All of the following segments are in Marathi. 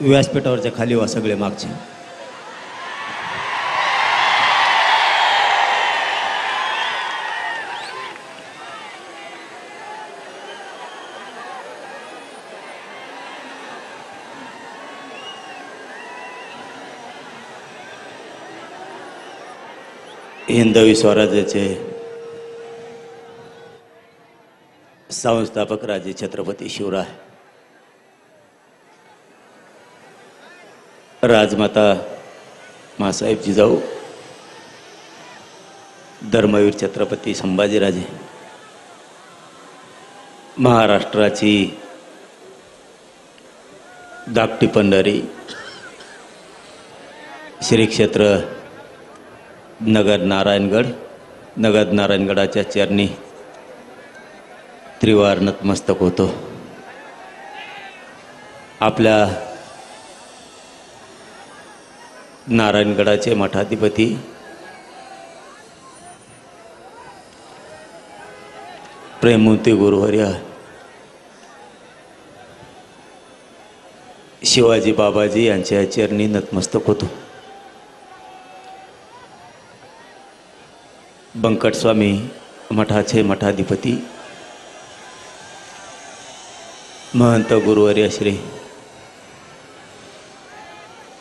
व्यासपीठावरच्या खाली वा सगळे मागचे. हिंदवी स्वराज्याचे संस्थापक राजे छत्रपती शिवराय, राजमाता मासाहेब जिजाऊ, धर्मवीर छत्रपती संभाजीराजे, महाराष्ट्राची धाकटी पंढरी श्री क्षेत्र नगर नारायणगडाच्या चरणी त्रिवार नतमस्तक होतो. आपल्या नारायणगडाचे मठाधिपती प्रेममूर्ती गुरुवर्य शिवाजी बाबाजी यांच्या चरणी नतमस्तक होतो. बंकटस्वामी मठाचे मठाधिपती महंत गुरुवर्य श्री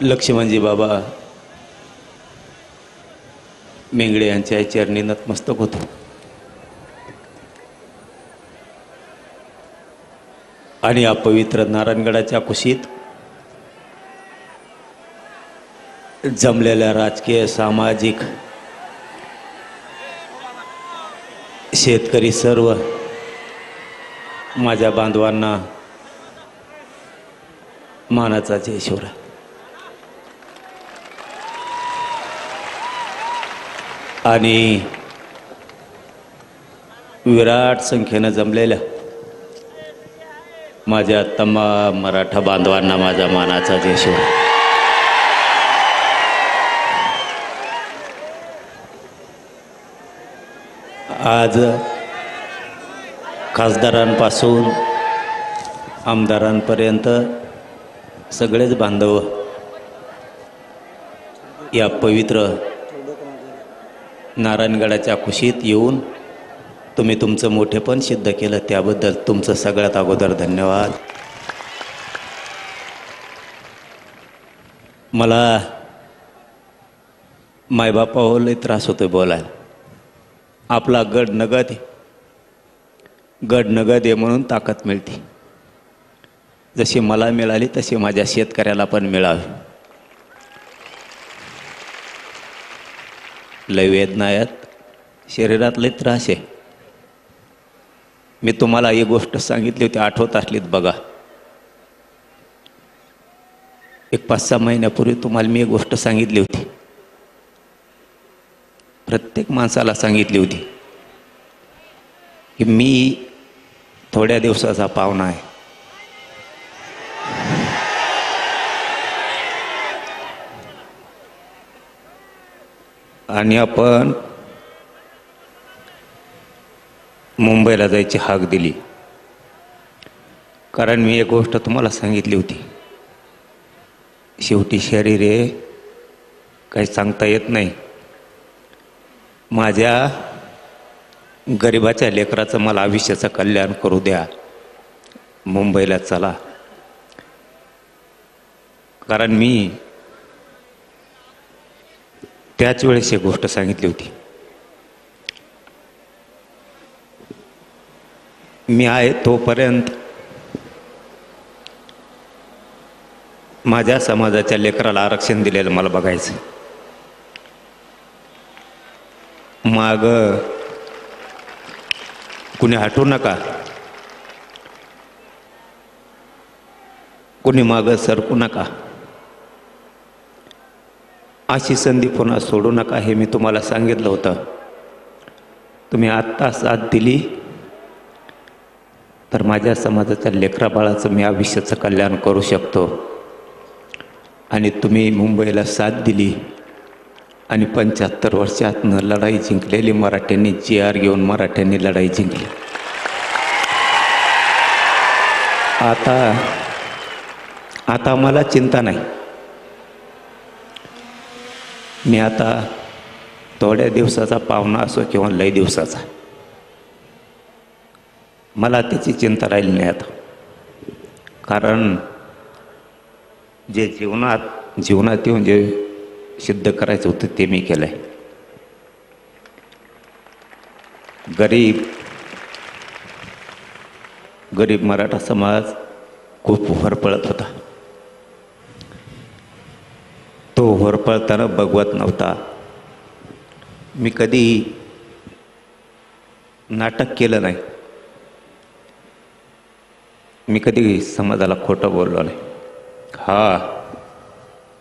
लक्ष्मणजी बाबा मेंगडे यांच्या चरणी नतमस्तक होतो. आणि या पवित्र नारायणगडाच्या कुशीत जमलेल्या राजकीय, सामाजिक, शेतकरी सर्व माझ्या बांधवांना मानाचा जय शिवराय. आणि विराट संख्येनं जमलेल्या माझ्या तमाम मराठा बांधवांना माझ्या मानाचा जय शिवराय. आज खासदारांपासून आमदारांपर्यंत सगळेच बांधव या पवित्र नारायणगडाच्या कुशीत येऊन तुम्ही तुमचं मोठेपण सिद्ध केलं, त्याबद्दल तुमचं सगळ्यात अगोदर धन्यवाद. मला मायबापावर लई त्रास होतोय बोलायला. आपला गड नगद आहे म्हणून ताकद मिळते. जशी मला मिळाली तशी माझ्या शेतकऱ्याला पण मिळावी. लय वेदना आहेत, शरीरात लय त्रास आहे. मी तुम्हाला एक गोष्ट सांगितली होती, आठवत असलीत बघा. एक 5-6 महिन्यापूर्वी तुम्हाला मी एक गोष्ट सांगितली होती, प्रत्येक माणसाला सांगितली होती की मी थोड्या दिवसाचा पाहुणा आहे. आणि आपण मुंबईला जायची हाक दिली. कारण मी एक गोष्ट तुम्हाला सांगितली होती, शेवटी शरीर आहे, काही सांगता येत नाही. माझ्या गरिबाच्या लेकराचं मला आयुष्याचं कल्याण करू द्या, मुंबईला चला. कारण मी त्याच वेळेस एक गोष्ट सांगितली होती, मी आहे तोपर्यंत माझ्या समाजाच्या लेकराला आरक्षण दिलेलं मला बघायचं. माग कुणी हटू नका, कुणी माग सरकू नका, अशी संधी पुन्हा सोडू नका, हे मी तुम्हाला सांगितलं होतं. तुम्ही आत्ता साथ दिली तर माझ्या समाजाच्या लेकराबाळाचं मी आयुष्याचं कल्याण करू शकतो. आणि तुम्ही मुंबईला साथ दिली आणि 75 वर्षातनं लढाई जिंकलेली मराठ्यांनी, GR घेऊन मराठ्यांनी लढाई जिंकली. आता मला चिंता नाही. मी आता थोड्या दिवसाचा पाहुणा असो किंवा लय दिवसाचा, मला त्याची चिंता राहिली नाही आता. कारण जे जीवनात येऊन जे सिद्ध करायचं होतं ते मी केलं आहे. गरीब मराठा समाज खूप होरपळत होता. तो होरपळताना बघवत नव्हता. मी कधी नाटक केलं नाही. मी कधी समाजाला खोटं बोललो नाही.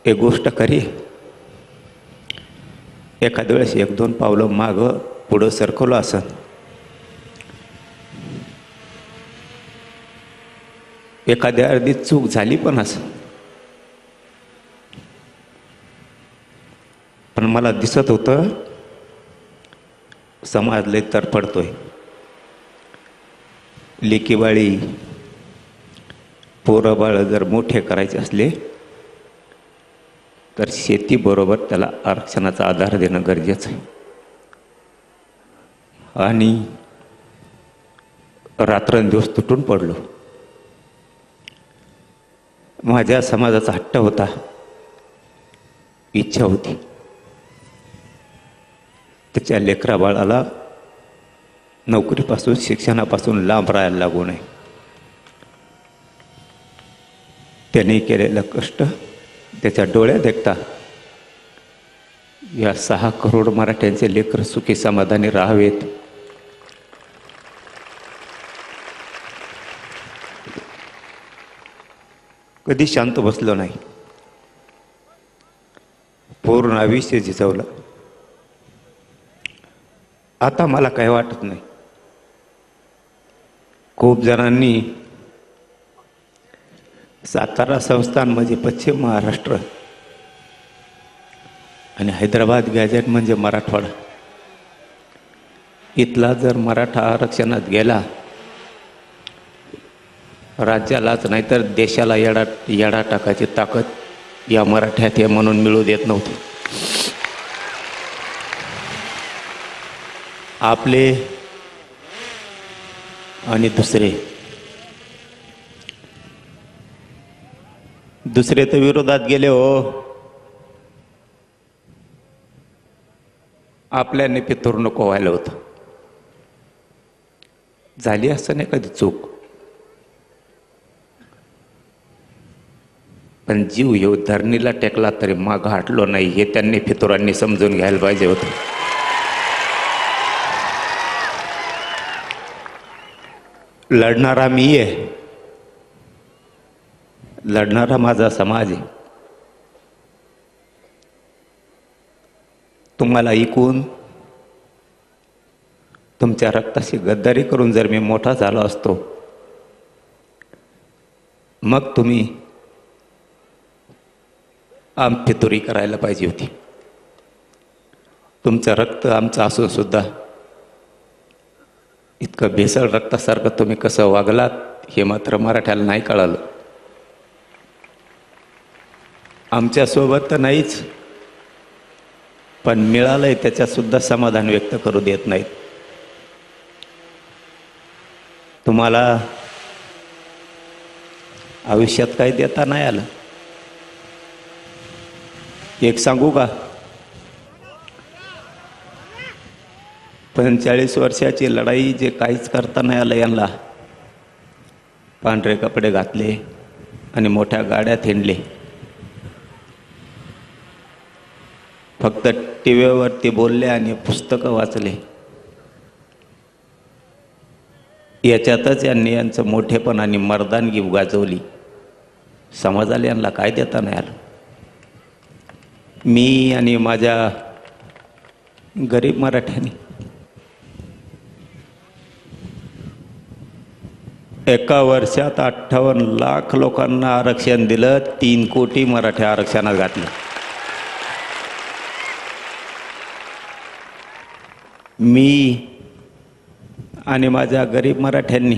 एक गोष्ट खरी, एखाद्या वेळेस 1-2 पावलं मागं पुढं सरकवलं असं, एखाद्या अर्धी चूक झाली पण असं, पण मला दिसत होतं समाज लय तरफडतोय. लेकीबाळी पोरं बाळ जर मोठे करायचे असले तर शेतीबरोबर त्याला आरक्षणाचा आधार देणं गरजेचं आहे. आणि रात्रंदिवस तुटून पडलो. माझ्या समाजाचा हट्ट होता, इच्छा होती, त्याच्या लेकरा बाळाला नोकरीपासून शिक्षणापासून लांब राहायला लागू नये. त्याने केलेलं कष्ट त्याच्या डोळ्यात देखता या 6 करोड मराठ्यांचे लेकर सुखी समाधानी राहावेत. कधी शांत बसलो नाही. पूर्ण आयुष्य झिजवलं. आता मला काही वाटत नाही. खूप जणांनी सातारा संस्थान म्हणजे पश्चिम महाराष्ट्र आणि हैदराबाद गॅजेट म्हणजे मराठवाडा, इथला जर मराठा आरक्षणात गेला, राज्यालाच नाही तर देशाला येडा टाकायची ताकद या मराठ्यात आहे म्हणून मिळू देत नव्हते. आपले आणि दुसरे तर विरोधात गेले हो. आपल्याने पितूर नको व्हायला होतं. झाली असं नाही कधी चूक, पण जीव येऊ धरणीला टेकला तरी मागं हटलो नाही हे त्यांनी फितुरांनी समजून घ्यायला पाहिजे होतं. लढणारा मी आहे, लढणारा माझा समाज आहे. तुम्हाला ऐकून तुमच्या रक्ताशी गद्दारी करून जर मी मोठा झालो असतो, मग तुम्ही फितुरी करायला पाहिजे होती. तुमचं रक्त आमचं असून सुद्धा इतकं भेसळ रक्तासारखं तुम्ही कसं वागलात हे मात्र मराठ्याला नाही कळालं. आमच्यासोबत तर नाहीच, पण मिळालंय त्याच्यात सुद्धा समाधान व्यक्त करू देत नाहीत. तुम्हाला आयुष्यात काही देता नाही आलं. एक सांगू का, 45 वर्षाची लढाई जे काहीच करता नाही आलं यांना, पांढरे कपडे घातले आणि मोठ्या गाड्यात हिंडले, फक्त टीव्हीवरती बोलले आणि पुस्तकं वाचले, याच्यातच यांनी यांचं मोठेपण आणि मर्दानगी गाजवली. समाजाला यांना काय देता नाही आलं. मी आणि माझ्या गरीब मराठ्यांनी एका वर्षात 58 लाख लोकांना आरक्षण दिलं, 3 कोटी मराठी आरक्षणात घातलं. मी आणि माझ्या गरीब मराठ्यांनी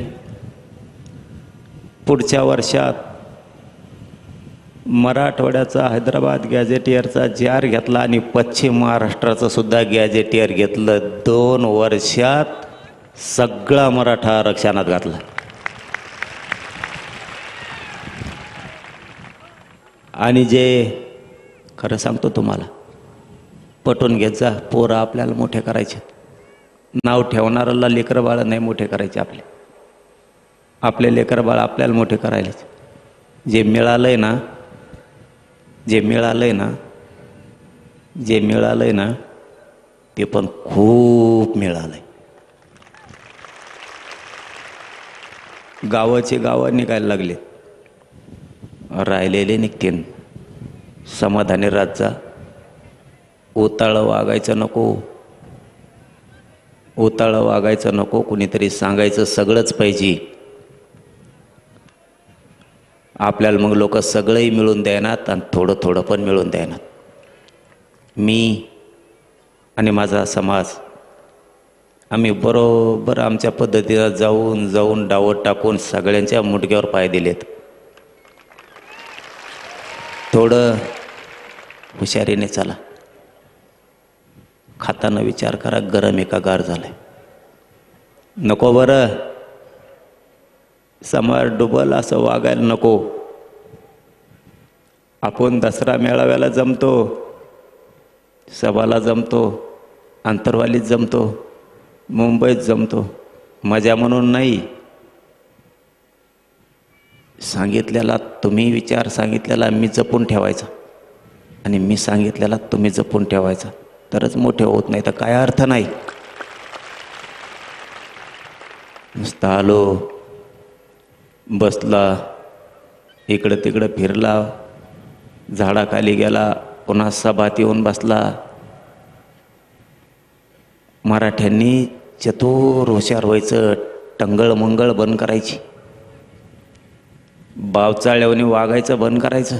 पुढच्या वर्षात मराठवाड्याचा हैदराबाद गॅझेटियरचा जार घेतला आणि पश्चिम महाराष्ट्राचं सुद्धा गॅझेटियर घेतलं. 2 वर्षात सगळा मराठा आरक्षणात घातला. आणि जे खरं सांगतो तुम्हाला, पटवून घेत जा, पोरं आपल्याला मोठे करायचे. नाव ठेवणाऱ्याला लेकरं बाळ नाही मोठे करायचे. आपले लेकरं बाळ आपल्याला मोठे करायचे. जे मिळालंय ना ते पण खूप मिळालंय. गावाचे गावं निघायला लागले, राहिलेले निघतील. समाधानी राजा, ओताळं वागायचं नको. कुणीतरी सांगायचं सगळंच पाहिजे. आपल्याला मग लोक सगळंही मिळून द्यायनात आणि थोडं थोडं पण मिळून द्यायनात. मी आणि माझा समाज आम्ही बरोबर आमच्या पद्धतीनं जाऊन डावट टाकून सगळ्यांच्या मुडक्यावर पाय दिलेत. थोडं हुशारीने चला. खाताना विचार करा, गरम आहे का गार झालंय. नको बरं, समाज डुबल असं वागायला नको. आपण दसरा मेळाव्याला जमतो, सभाला जमतो, आंतरवालीत जमतो, मुंबईत जमतो, मजा म्हणून नाही. सांगितलेला तुम्ही विचार सांगितलेला मी जपून ठेवायचा आणि मी सांगितलेला तुम्ही जपून ठेवायचा, तरच मोठे होत नाही तर काय अर्थ नाही. नुसतं आलो, बसला, इकडं तिकडं फिरला, झाडाखाली गेला, पुन्हा सभात येऊन बसला. मराठ्यांनी चतुर हुशार व्हायचं, टंगळ मंगळ बंद करायची, बावचाळ्यावनी वागायचं बंद करायचं.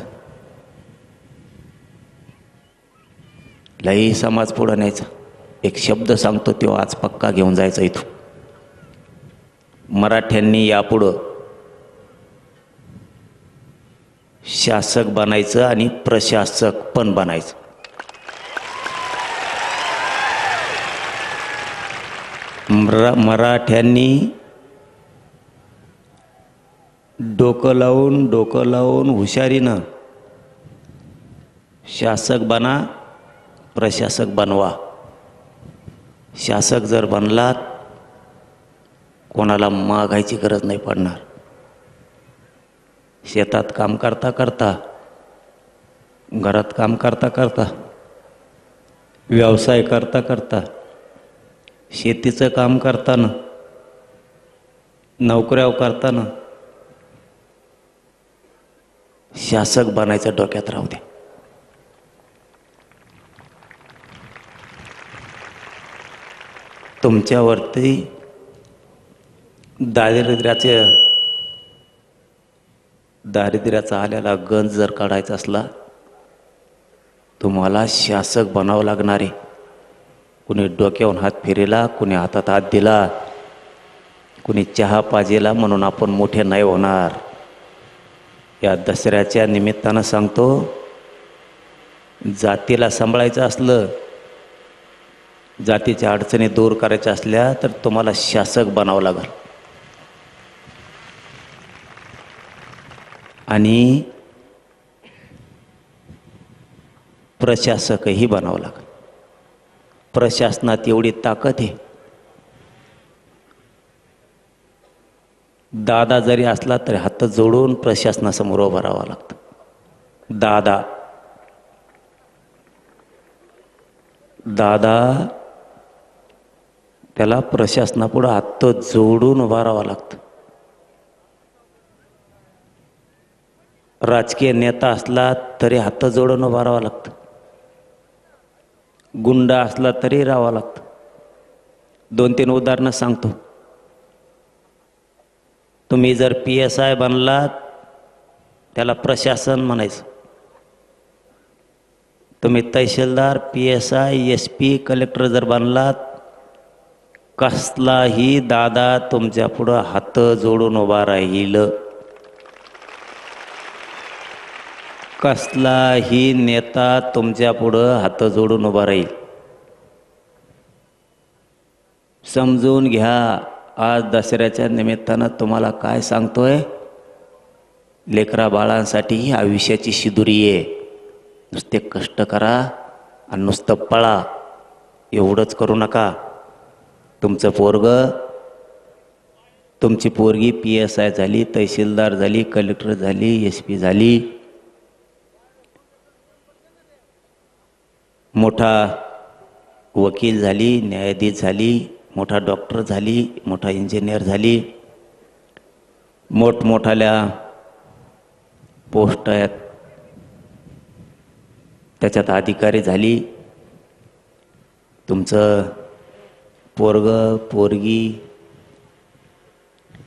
लई समाज पुढं न्यायचा. एक शब्द सांगतो तो आज पक्का घेऊन जायचा इथून. मराठ्यांनी यापुढं शासक बनायचं आणि प्रशासक पण बनायचं. मराठ्यांनी डोकं लावून हुशारीनं शासक बना, प्रशासक बनवा. शासक जर बनलात कोणाला मागायची गरज नाही पडणार. शेतात काम करता करता, घरात काम करता करता, व्यवसाय करता करता, शेतीचं काम करताना, नोकऱ्या करताना शासक बनायचं डोक्यात राहू द्या. तुमच्यावरती दारिद्र्याचा आलेला गंज जर काढायचा असला, तुम्हाला शासक बनावं लागणार आहे. कुणी डोक्यावरून हात फिरेला, कुणी हातात हात दिला, कुणी चहा पाजेला म्हणून आपण मोठे नाही होणार. या दसऱ्याच्या निमित्तानं सांगतो, जातीला सांभाळायचं असलं, जातीच्या अडचणी दूर करायच्या असल्या तर तुम्हाला शासक बनावं लागेल. आणि प्रशासकही बनावं लागेल. प्रशासनात एवढी ताकद आहे, दादा जरी असला तरी हात जोडून प्रशासनासमोर उभं राहावं लागतं. दादा त्याला प्रशासनापुढं हात जोडून उभं राहावं लागतं. राजकीय नेता असला तरी हात जोडून उभं राहावं लागतं. गुंड असला तरी राहावं लागतं. 2-3 उदाहरणं सांगतो. तुम्ही जर PSI बनलात त्याला प्रशासन म्हणायचं. तुम्ही तहसीलदार, PSI, SP, कलेक्टर जर बनलात, कसलाही दादा तुमच्या पुढं हात जोडून उभा राहील. कसलाही नेता तुमच्या पुढं हात जोडून उभा राहील. समजून घ्या. आज दसऱ्याच्या निमित्तानं तुम्हाला काय सांगतोय, लेकरा बाळांसाठी ही आयुष्याची शिदुरी आहे. नुसते कष्ट करा आणि नुसतं पळा, एवढंच करू नका. तुमचं पोरगं, तुमची पोरगी PSI झाली, तहसीलदार झाली, कलेक्टर झाली, SP झाली, मोठा वकील झाली, न्यायाधीश झाली, मोठा डॉक्टर झाली, मोठा इंजिनियर झाली, मोठमोठाल्या पोस्ट आहेत त्याच्यात अधिकारी झाली. तुमचं पोरगं पोरगी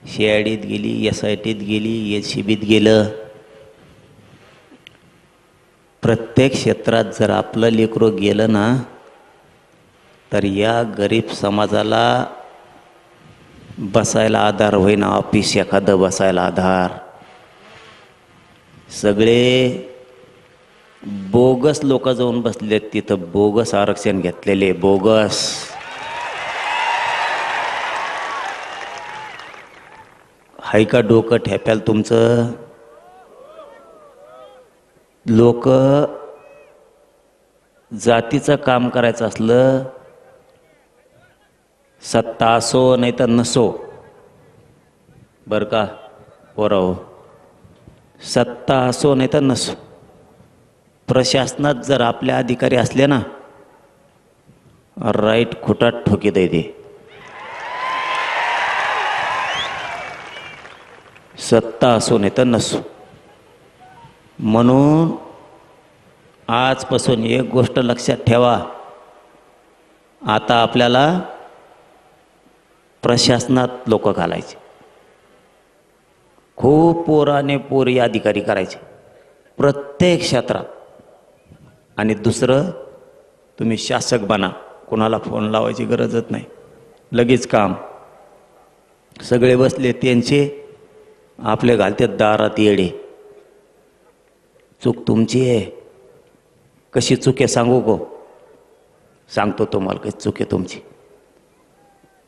CIDत गेली, SITत गेली, SCBत गेलं. प्रत्येक क्षेत्रात जर आपलं लेकरं गेलं ना, तर या गरीब समाजाला बसायला आधार होईना. ऑफिस एखादं बसायला आधार. सगळे बोगस लोक जाऊन बसलेत तिथं, बोगस आरक्षण घेतलेले, बोगस. हाय का डोकं ठेप्याल तुमचं? लोक जातीचं काम करायचं असलं, सत्ता असो नाही तर नसो, बरं का पोराओ, सत्ता असो नाही तर नसो, प्रशासनात जर आपले अधिकारी असले ना, राईट खुटात ठोकी देते. सत्ता असो नाही तर नसो. म्हणून आजपासून एक गोष्ट लक्षात ठेवा, आता आपल्याला प्रशासनात लोक घालायचे, खूप पोराने पोरी अधिकारी करायचे प्रत्येक क्षेत्रात. आणि दुसरं, तुम्ही शासक बना, कोणाला फोन लावायची गरजच नाही, लगेच काम. सगळे बसले त्यांचे, आपले घालते दारात येडे. चूक तुमची आहे. कशी चूक आहे सांगू को? सांगतो तुम्हाला कशी चूक आहे तुमची.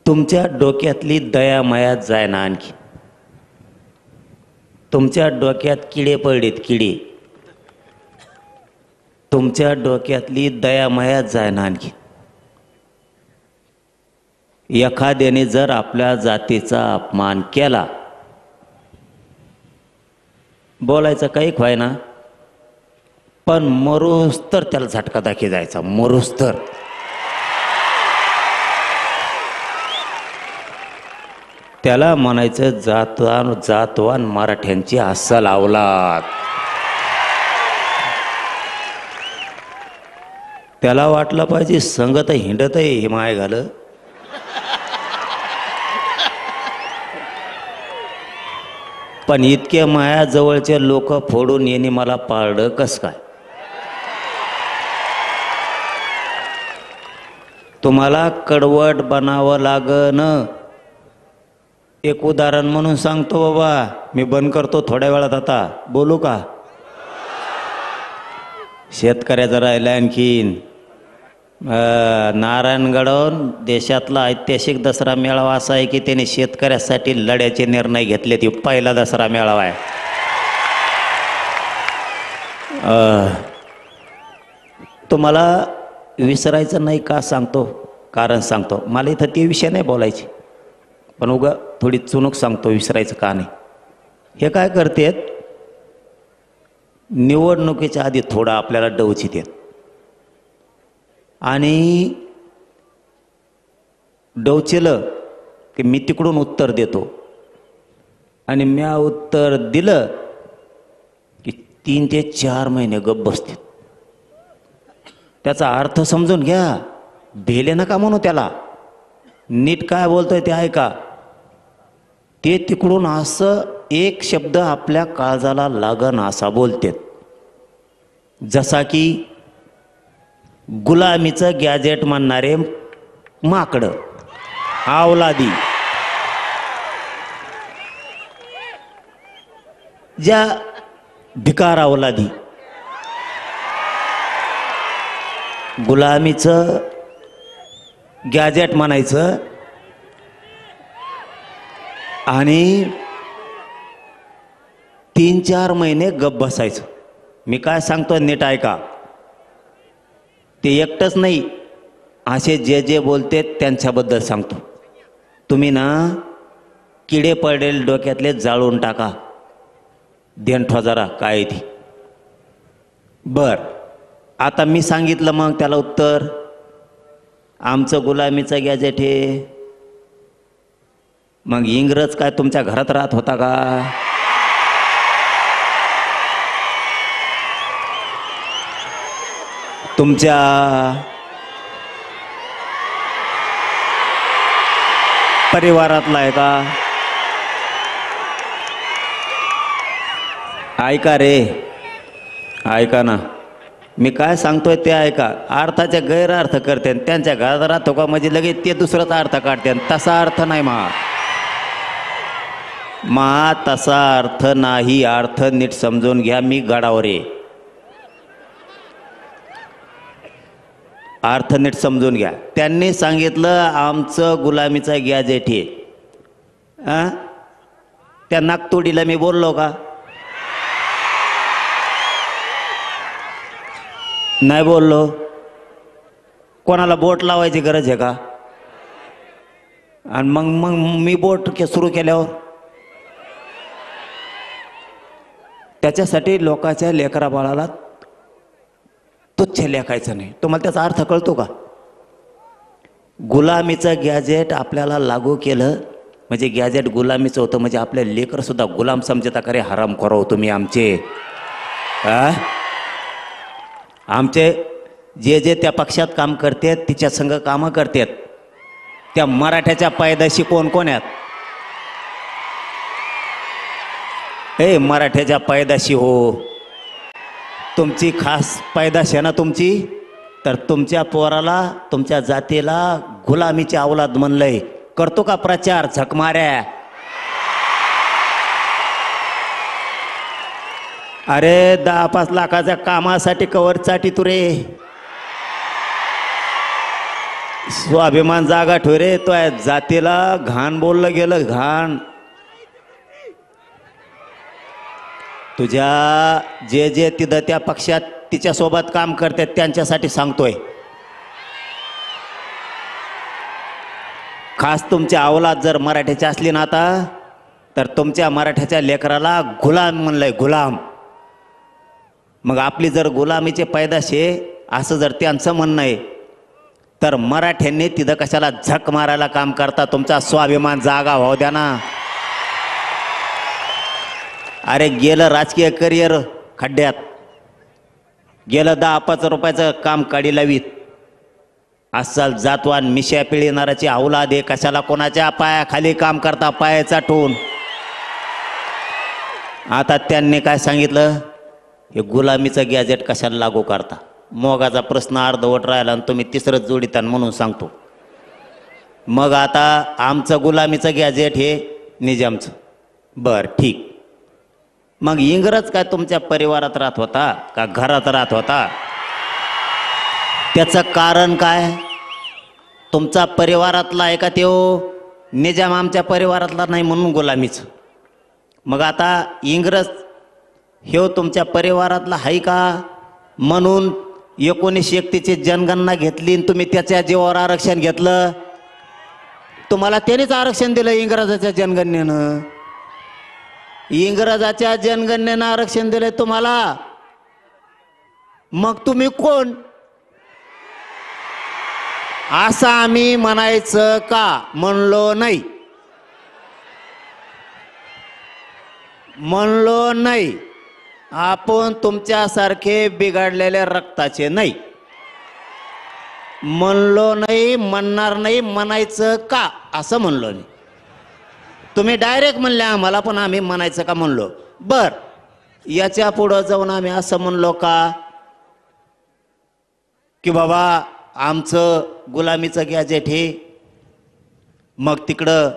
तुमच्या डोक्यातली दया मायात जाय ना आणखी. तुमच्या डोक्यात किडे पडलेत, किडे. तुमच्या डोक्यातली दया मायात जाय ना आणखी. एखाद्याने जर आपल्या जातीचा अपमान केला, बोलायचं काही व्हाय ना, पण मरूस तर त्याला झटका दाखी जायचा, मरूस तर. त्याला म्हणायचं जातवान मराठ्यांची अस्सल अवलाद. त्याला वाटलं पाहिजे संगत हिंडत आहे हे माय घाल. पण इतके माया जवळचे लोक फोडून येणे मला पाळलं कस काय? तुम्हाला कडवट बनावं लागन. एक उदाहरण म्हणून सांगतो बाबा, मी बंद करतो थोड्या वेळात. आता बोलू का? शेतकऱ्याचं राहिलं आणखीन. नारायणगडहून देशातला ऐतिहासिक दसरा मेळावा असा आहे की त्याने शेतकऱ्यासाठी लढ्याचे निर्णय घेतले. ती पहिला दसरा मेळावा आहे. तुम्हाला विसरायचं नाही का सांगतो, कारण सांगतो. मला इथं ते विषय नाही बोलायचे, पण उगा थोडी चुणूक सांगतो विसरायचं का नाही. हे काय करतेत, निवडणुकीच्या आधी थोडं आपल्याला डवचित येत आणि डवचिलं की मी तिकडून उत्तर देतो आणि म्या उत्तर दिलं की 3 ते 4 महिने गप्प बसतील. त्याचा अर्थ समजून घ्या. भेले नका म्हणू त्याला. नीट काय बोलतोय ते ऐका. ते तिकडून असं एक शब्द आपल्या काळजाला लागन असा बोलतेत, जसा की गुलामीचं गॅजेट म्हणणारे माकडं, अवलादी. ज्या भिकार अवलादी गुलामीचं गॅजेट म्हणायचं आणि 3-4 महिने गप बसायचं. मी काय सांगतो नीट ऐका. ते एकटंच नाही, असे जे जे बोलते त्यांच्याबद्दल सांगतो. तुम्ही ना किडे पडलेले डोक्यातले जाळून टाका. देणठो जरा काय ती. बर, आता मी सांगितलं मग त्याला उत्तर. आमचं गुलामीचं गॅजेट हे. मग इंग्रज काय तुमच्या घरात राहत होता का? तुमच्या परिवारातला आहे का? ऐका रे, ऐका ना, मी काय सांगतोय ते ऐका. अर्थाचे गैरअर्थ करते, त्यांच्या घरात राहतो का म्हणजे लगेच ते दुसराच अर्थ काढते. तसा अर्थ नाही मा तसा अर्थ नाही. अर्थ नीट समजून घ्या. मी गडावर आहे, अर्थ नीट समजून घ्या. त्यांनी सांगितलं आमचं गुलामीचा गॅजेट आहे. त्या नागतोडीला मी बोललो का? नाही बोललो. कोणाला बोट लावायची गरज आहे का? आणि मग मग मी बोट सुरू केल्यावर त्याच्यासाठी लोकांच्या लेकरा बाळाला तुच्छ लेखायचं नाही. तुम्हाला त्याचा अर्थ कळतो का? गुलामीचं गॅजेट आपल्याला लागू केलं म्हणजे गॅजेट गुलामीचं होतं म्हणजे आपल्या लेकर सुद्धा गुलाम समजता करे. हराम करो तुम्ही आमचे. आमचे जे जे त्या पक्षात काम करतात तिच्या संघ कामं करतात. त्या मराठ्याच्या पायदाशी कोण कोण आहेत? हे मराठ्याच्या पायदाशी हो. तुमची खास पैदाश आहे ना तुमची. तर तुमच्या पोराला तुमच्या जातीला गुलामीची अवलाद म्हणलंय. करतो का प्रचार झकमाऱ्या? अरे 10-5 लाखाच्या कामासाठी कवरसाठी तू रे. स्वाभिमान जागा ठेव रे. तो जातीला घाण बोललं गेलं, घाण. तुझ्या जे जे तिथं त्या पक्षात तिच्यासोबत काम करतात त्यांच्यासाठी सांगतोय. खास तुमच्या अवलाद जर मराठ्याची असली ना आता, तर तुमच्या मराठ्याच्या लेकराला गुलाम म्हणलंय, गुलाम. मग आपली जर गुलामीचे पैदाश आहे असं जर त्यांचं म्हणणं आहे तर मराठ्यांनी तिथं कशाला झक मारायला काम करता? तुमचा स्वाभिमान जागा व्हाव द्या ना. अरे गेलं राजकीय करिअर खड्ड्यात, गेलं 10-5 रुपयाचं काम काढी लावीत. अस्सल जातवान मिश्या पिळणाराची अवलाद आहे. कशाला कोणाच्या पायाखाली काम करता? पाय चाटून. आता त्यांनी काय सांगितलं? हे गुलामीचं गॅजेट कशाला लागू करता? मोगाचा प्रश्न अर्धवट राहिला आणि तुम्ही तिसरंच जोडिता म्हणून सांगतो. मग आता आमचं गुलामीचं गॅजेट हे निजामचं. बरं ठीक. मग इंग्रज काय तुमच्या परिवारात राहत होता का घरात राहत होता? त्याचं कारण काय? तुमचा परिवारातला आहे का त्यो? निजाम आमच्या परिवारातला नाही म्हणून गुलामीचं. मग आता इंग्रज हे तुमच्या परिवारातला आहे का म्हणून 1931ची जनगणना घेतली आणि तुम्ही त्याच्या जीवावर आरक्षण घेतलं? तुम्हाला त्यानेच आरक्षण दिलं इंग्रजाच्या जनगणनेनं. इंग्रजाच्या जनगणनेनं आरक्षण दिलंय तुम्हाला. मग तुम्ही कोण असं आम्ही म्हणायचं का? म्हणलो नाही, म्हणलो नाही. आपण तुमच्यासारखे बिघडलेल्या रक्ताचे नाही. म्हणलो नाही, म्हणणार नाही. म्हणायचं का असं म्हणलो नाही. तुम्ही डायरेक्ट म्हणले आम्हाला, पण आम्ही म्हणायचं का म्हणलो. बर, याच्या पुढं जाऊन आम्ही असं म्हणलो का की बाबा आमचं गुलामीचं गॅजेट हे. मग तिकडं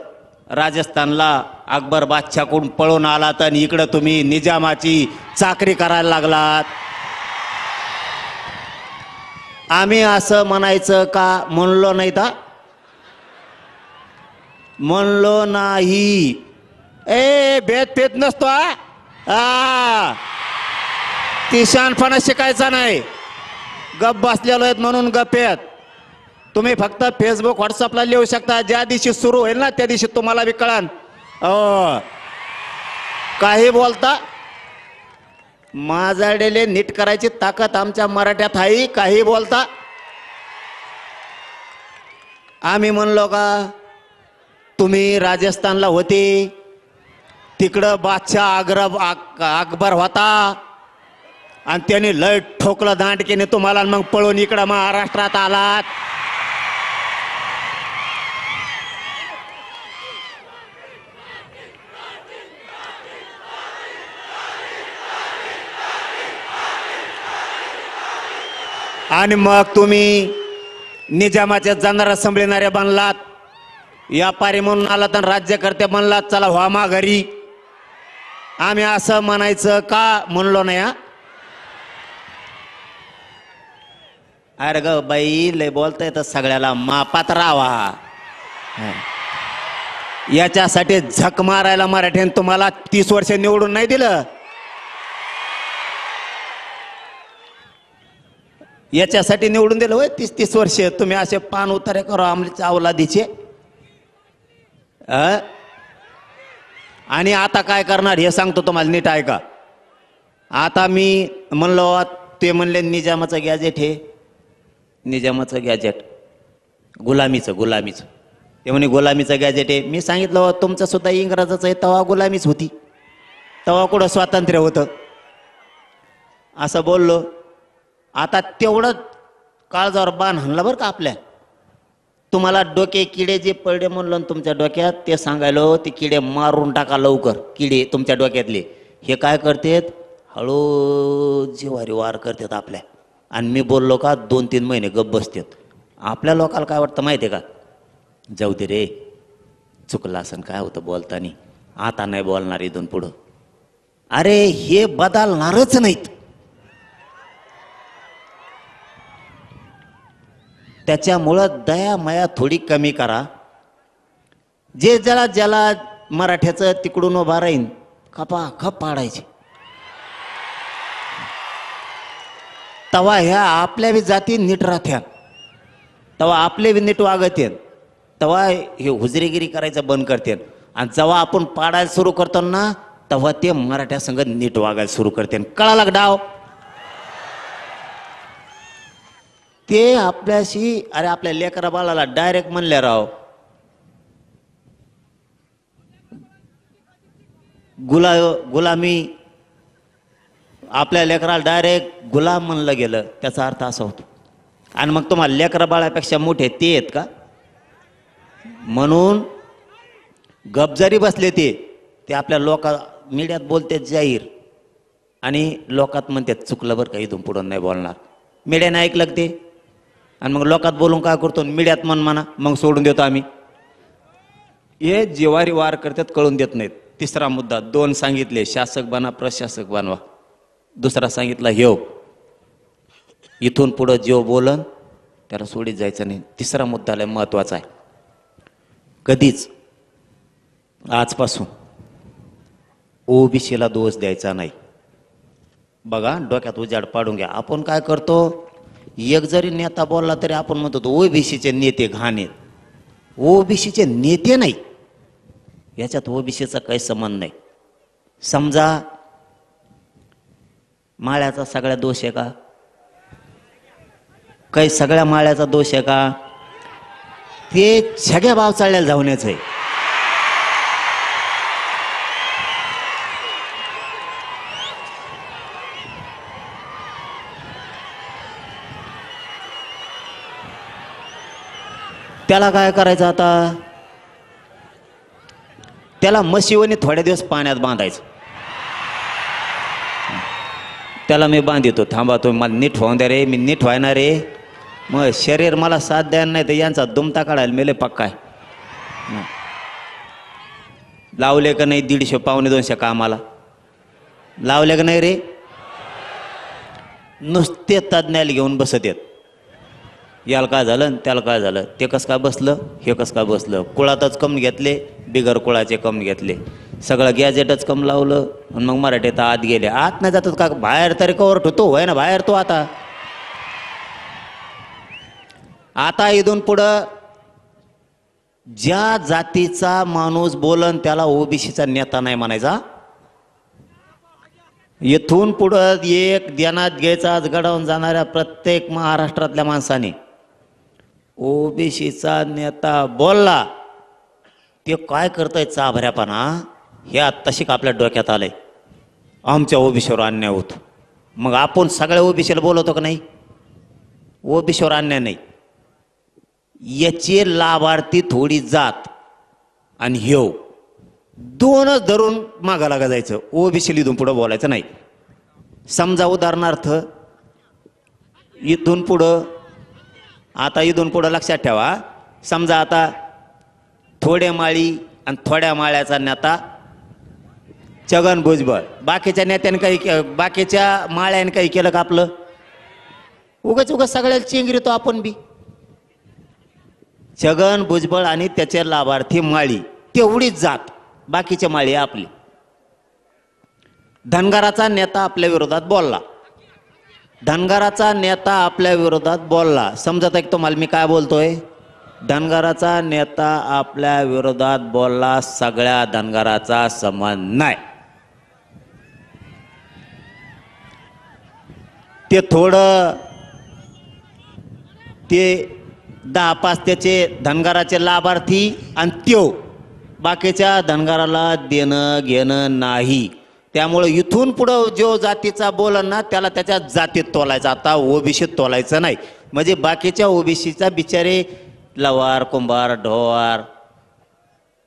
राजस्थानला अकबर बादशाहकडून पळून आलात आणि इकडं तुम्ही निजामाची चाकरी करायला लागलात. आम्ही असं म्हणायचं का म्हणलो नाही तर म्हणलो नाही. ए भेद पेत नसतो हा. ती शहाणपणा शिकायचा नाही. गप बसलेलो आहेत म्हणून गप येत. तुम्ही फक्त फेसबुक व्हॉट्सअपला लिहू शकता. ज्या दिवशी सुरू होईल ना त्या दिवशी तुम्हाला बी कळन. काही बोलता माझ्याडेले नीट करायची ताकद आमच्या मराठ्यात आहे. काही बोलता. आम्ही म्हणलो का तुम्ही राजस्थानला होते तिकडं बादशाह अकबर होता आणि त्याने लय ठोकलं दांडकीने तुम्हाला, मग पळून इकडं महाराष्ट्रात आलात. आणि मग तुम्ही निजामाच्या जनारा संभळणाऱ्या बनलात. व्यापारी म्हणून आलात आणि राज्यकर्ते बनलात. चला व्हा माघारी. आम्ही असं म्हणायचं का म्हणलो नाही. अरे ग बाई लय बोलता येतं सगळ्याला. मापात राहावा. याच्यासाठी झक मारायला मराठ्याने तुम्हाला 30 वर्ष निवडून नाही दिलं. याच्यासाठी निवडून दिलं होय 30 वर्ष. तुम्ही असे पान उतारे करो आमच्या अवलादीचे. आणि आता काय करणार हे सांगतो तुम्हाला, नीट ऐका. आता मी म्हणलो ते म्हणले निजामाचं गॅजेट हे. निजामाचं गॅजेट गुलामीचं ते म्हणे गुलामीचं गॅजेट आहे. मी सांगितलं तुमचं सुद्धा इंग्रजाचं आहे. तेव्हा गुलामीच होती. तेव्हा कुठं स्वातंत्र्य होतं असं बोललो. आता तेवढं काळजावर बाण हाणला बरं का आपल्या. तुम्हाला डोके किडे जे पडले म्हणलं तुमच्या डोक्यात ते सांगायलो. ते किडे मारून टाका लवकर. किडे तुमच्या डोक्यातले हे काय करतात हळू जिवारी वार करतात आपल्या. आणि मी बोललो का 2-3 महिने गप बसतात. आपल्या लोकाला काय वाटतं माहिती आहे का, जाऊ दे रे चुकलं असं काय होतं बोलतानी, आता नाही बोलणार इथून पुढं. अरे हे बदलणारच नाहीत. त्याच्यामुळं दया माया थोडी कमी करा. जे ज्याला मराठ्याचं तिकडून उभा राहीन खपा खप पाडायचे. तवा ह्या आपल्या बी जाती नीट राहत्यात. तवा आपले बी नीट वागत तवा हे हुजरेगिरी करायचं बंद करते. आणि जेव्हा आपण पाडायला सुरू करतो ना तेव्हा ते मराठ्या संग नीट वागायला सुरू करते. कळाला का डाव ते आपल्याशी. अरे आपल्या लेकरा बाळाला डायरेक्ट म्हणले राव गुलामी. आपल्या लेकराला डायरेक्ट गुलाम म्हणलं गेलं त्याचा अर्थ असा होतो. आणि मग तुम्हाला लेकरा बाळापेक्षा मोठे ते आहेत का म्हणून गप जरी बसले ते आपल्या मीडियात बोलते जाहीर आणि लोकात म्हणतात चुकलं बरं का इथून पुढं नाही बोलणार. मीडियाने ऐकलं ते आणि मग लोकात बोलून काय करतो मीडियात म्हणा मग सोडून देतो आम्ही. हे जिवारी वार करतात कळून देत नाहीत. तिसरा मुद्दा 2 सांगितले शासक बना प्रशासक बनवा. दुसरा सांगितला ह्यो इथून पुढं जो बोलन त्याला सोडीत जायचं नाही. तिसरा मुद्दा लय महत्वाचा आहे. कधीच आजपासून ओबीसीला दोष द्यायचा नाही. बघा डोक्यात उजाड पाडून घ्या. आपण काय करतो एक जरी नेता बोलला तरी आपण म्हणतो ओबीसीचे नेते घाण आहेत. ओबीसीचे नेते नाही याच्यात ओबीसीचा काही संबंध नाही. समजा माळ्याचा सगळ्या दोष आहे का, काही सगळ्या माळ्याचा दोष आहे का, ते सगळ्या भाव चालल्याला जाऊनच आहे. त्याला काय करायचं आता, त्याला म्हशीवणी थोड्या दिवस पाण्यात बांधायचं. त्याला मी बांधितो थांबा तुम्ही मला नीट होऊन द्या रे, मी नीट व्हायना रे. मग शरीर मला साथ द्या नाही तर यांचा दुमता काढायला मेले पक्का आहे. लावले का नाही 150 पावणे 200 कामाला लावले का नाही रे. नुसते तज्ञाला घेऊन बसत येत याला काय झालं आणि त्याला काय झालं, ते कसं काय बसलं, हे कसं काय बसलं, कुळातच कम घेतले, बिगर कुळाचे कम घेतले, सगळं गॅजेटच कम लावलं आणि मग मराठीत आत गेले. आत नाही जातात का, बाहेर तरी कवर ठेवतो होय ना, बाहेर तो आता इथून पुढं ज्या जातीचा माणूस बोलन त्याला ओबीसीचा नेता नाही म्हणायचा. इथून पुढं एक ध्यानात घ्यायचा, आज घडवून जाणाऱ्या प्रत्येक महाराष्ट्रातल्या माणसाने ओबीसीचा नेता बोलला ते काय करताय चाभऱ्यापणा, हे आत्ताशी आपल्या डोक्यात आलंय. आमच्या ओबीसीवर अन्याय होतो, मग आपण सगळ्या ओबीसीला बोलवतो का नाही? ओबीसीवर अन्याय नाही, याचे लाभार्थी थोडी जात आणि ह्यो दोनच धरून मागा लागा जायचं. ओबीसी इथून पुढं बोलायचं नाही. समजा उदाहरणार्थ इथून पुढं, आता इथून पुढं लक्षात ठेवा, समजा आता थोड्या माळी आणि थोड्या माळ्याचा नेता छगन भुजबळ, बाकीच्या नेत्याने काही, बाकीच्या माळ्याने काही केलं का आपलं? उगाच सगळ्याला चेंगरीतो आपण बी. छगन भुजबळ आणि त्याचे लाभार्थी माळी तेवढीच जात, बाकीच्या माळी आपली. धनगराचा नेता आपल्या विरोधात बोलला, धनगराचा नेता आपल्या विरोधात बोलला, समजत आहे की तुम्हाला मी काय बोलतोय? धनगराचा नेता आपल्या विरोधात बोलला, सगळ्या धनगराचा संबंध नाही. ते थोडं ते 10-5 त्याचे धनगराचे लाभार्थी आणि त्यो बाकीच्या धनगराला देणं घेणं नाही. त्यामुळे इथून पुढं जो जातीचा बोलन ना त्याला त्याच्या जातीत तोलायचं, आता ओबीसीत तोलायचं नाही. म्हणजे बाकीच्या ओबीसीचा बिचारे लवार, कुंभार, ढोवार,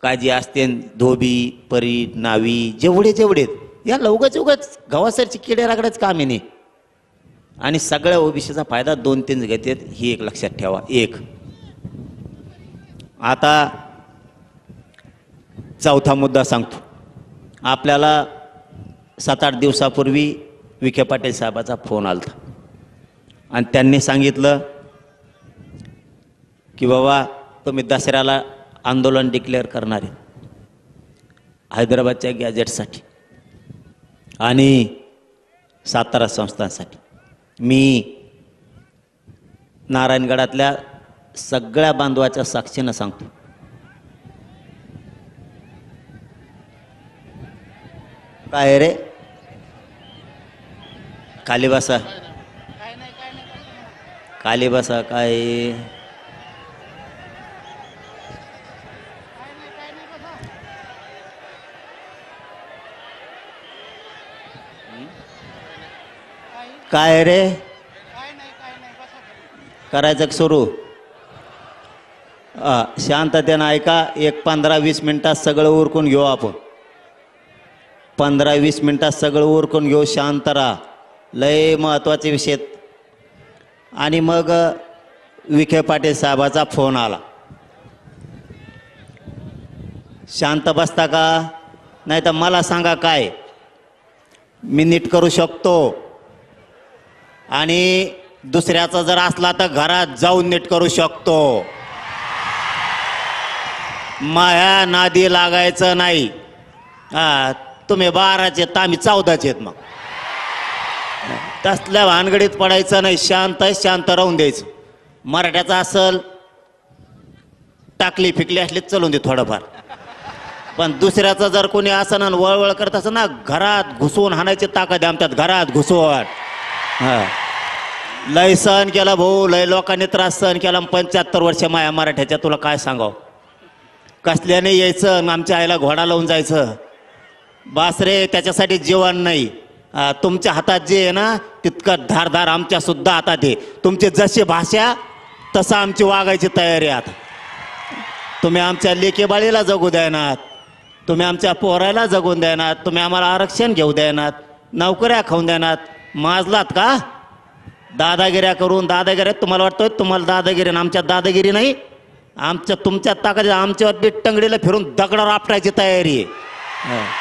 काजी असते, धोबी, परी, नावी, जेवढे या उगाच गव्हासरची किडे रागड्याच काम आहे नाही. आणि सगळ्या ओबीसीचा फायदा 2-3 घेतात, ही एक लक्षात ठेवा. एक आता चौथा मुद्दा सांगतो. आपल्याला 7-8 दिवसापूर्वी विखे पाटील साहेबाचा फोन आला आणि त्यांनी सांगितलं की बाबा तुम्ही दसऱ्याला आंदोलन डिक्लेअर करणार आहे हैदराबादच्या गॅजेटसाठी आणि सातारा संस्थांसाठी. मी नारायणगडातल्या सगळ्या बांधवाच्या साक्षीनं सांगतो, काय रे खाली बसा, खाली बसा, काय काय रे करायचं सुरू? शांततेनं ऐका. एक 15-20 मिनिटात सगळं उरकून घेऊ आपण. 15-20 मिनिटात सगळं उरकून घेऊ. शांत राहा. लय महत्त्वाचे विषय. आणि मग विखे पाटील साहेबाचा फोन आला. शांत बसता का? नाही तर मला सांगा काय मी नीट करू शकतो, आणि दुसऱ्याचा जर असला तर घरात जाऊन नीट करू शकतो. माया नादी लागायचं नाही. तुम्ही 12चे तर आम्ही 14चे आहेत. मग तसल्या भानगडीत पडायचं नाही. शांत राहून द्यायचं. मराठ्याचं असल टाकली फिकली असली चलून दे थोडंफार, पण दुसऱ्याचं जर कोणी असं ना वळवळ करत असं ना, घरात घुसवून हाणायची ताकद आमच्यात. घरात घुसवून लय सहन केला भाऊ, लय लोकांनी त्रास सहन केला. 75 वर्ष माया मराठ्याच्या. तुला काय सांगाव, कसल्याने यायचं आमच्या आईला घोडा लावून जायचं. बास रे, त्याच्यासाठी जीवन नाही. तुमच्या हातात जे आहे ना तितकं धारधार आमच्या सुद्धा हातात आहे. तुमची जशी भाषा तसं आमची वागायची तयारी आहे. आता तुम्ही आमच्या लेकेबाळीला जगू द्यानात, तुम्ही आमच्या पोरायला जगून द्यानात, तुम्ही आम्हाला आरक्षण घेऊ द्यानात, नोकऱ्या खाऊन द्यानात. माजलात का दादागिऱ्या करून? दादागिऱ्या तुम्हाला वाटतोय तुम्हाला दादागिरी, आमच्यात दादागिरी नाही. आमच्या तुमच्या ताकद आमच्यावर बी टंगडीला फिरून दगडावर आपटायची तयारी आहे.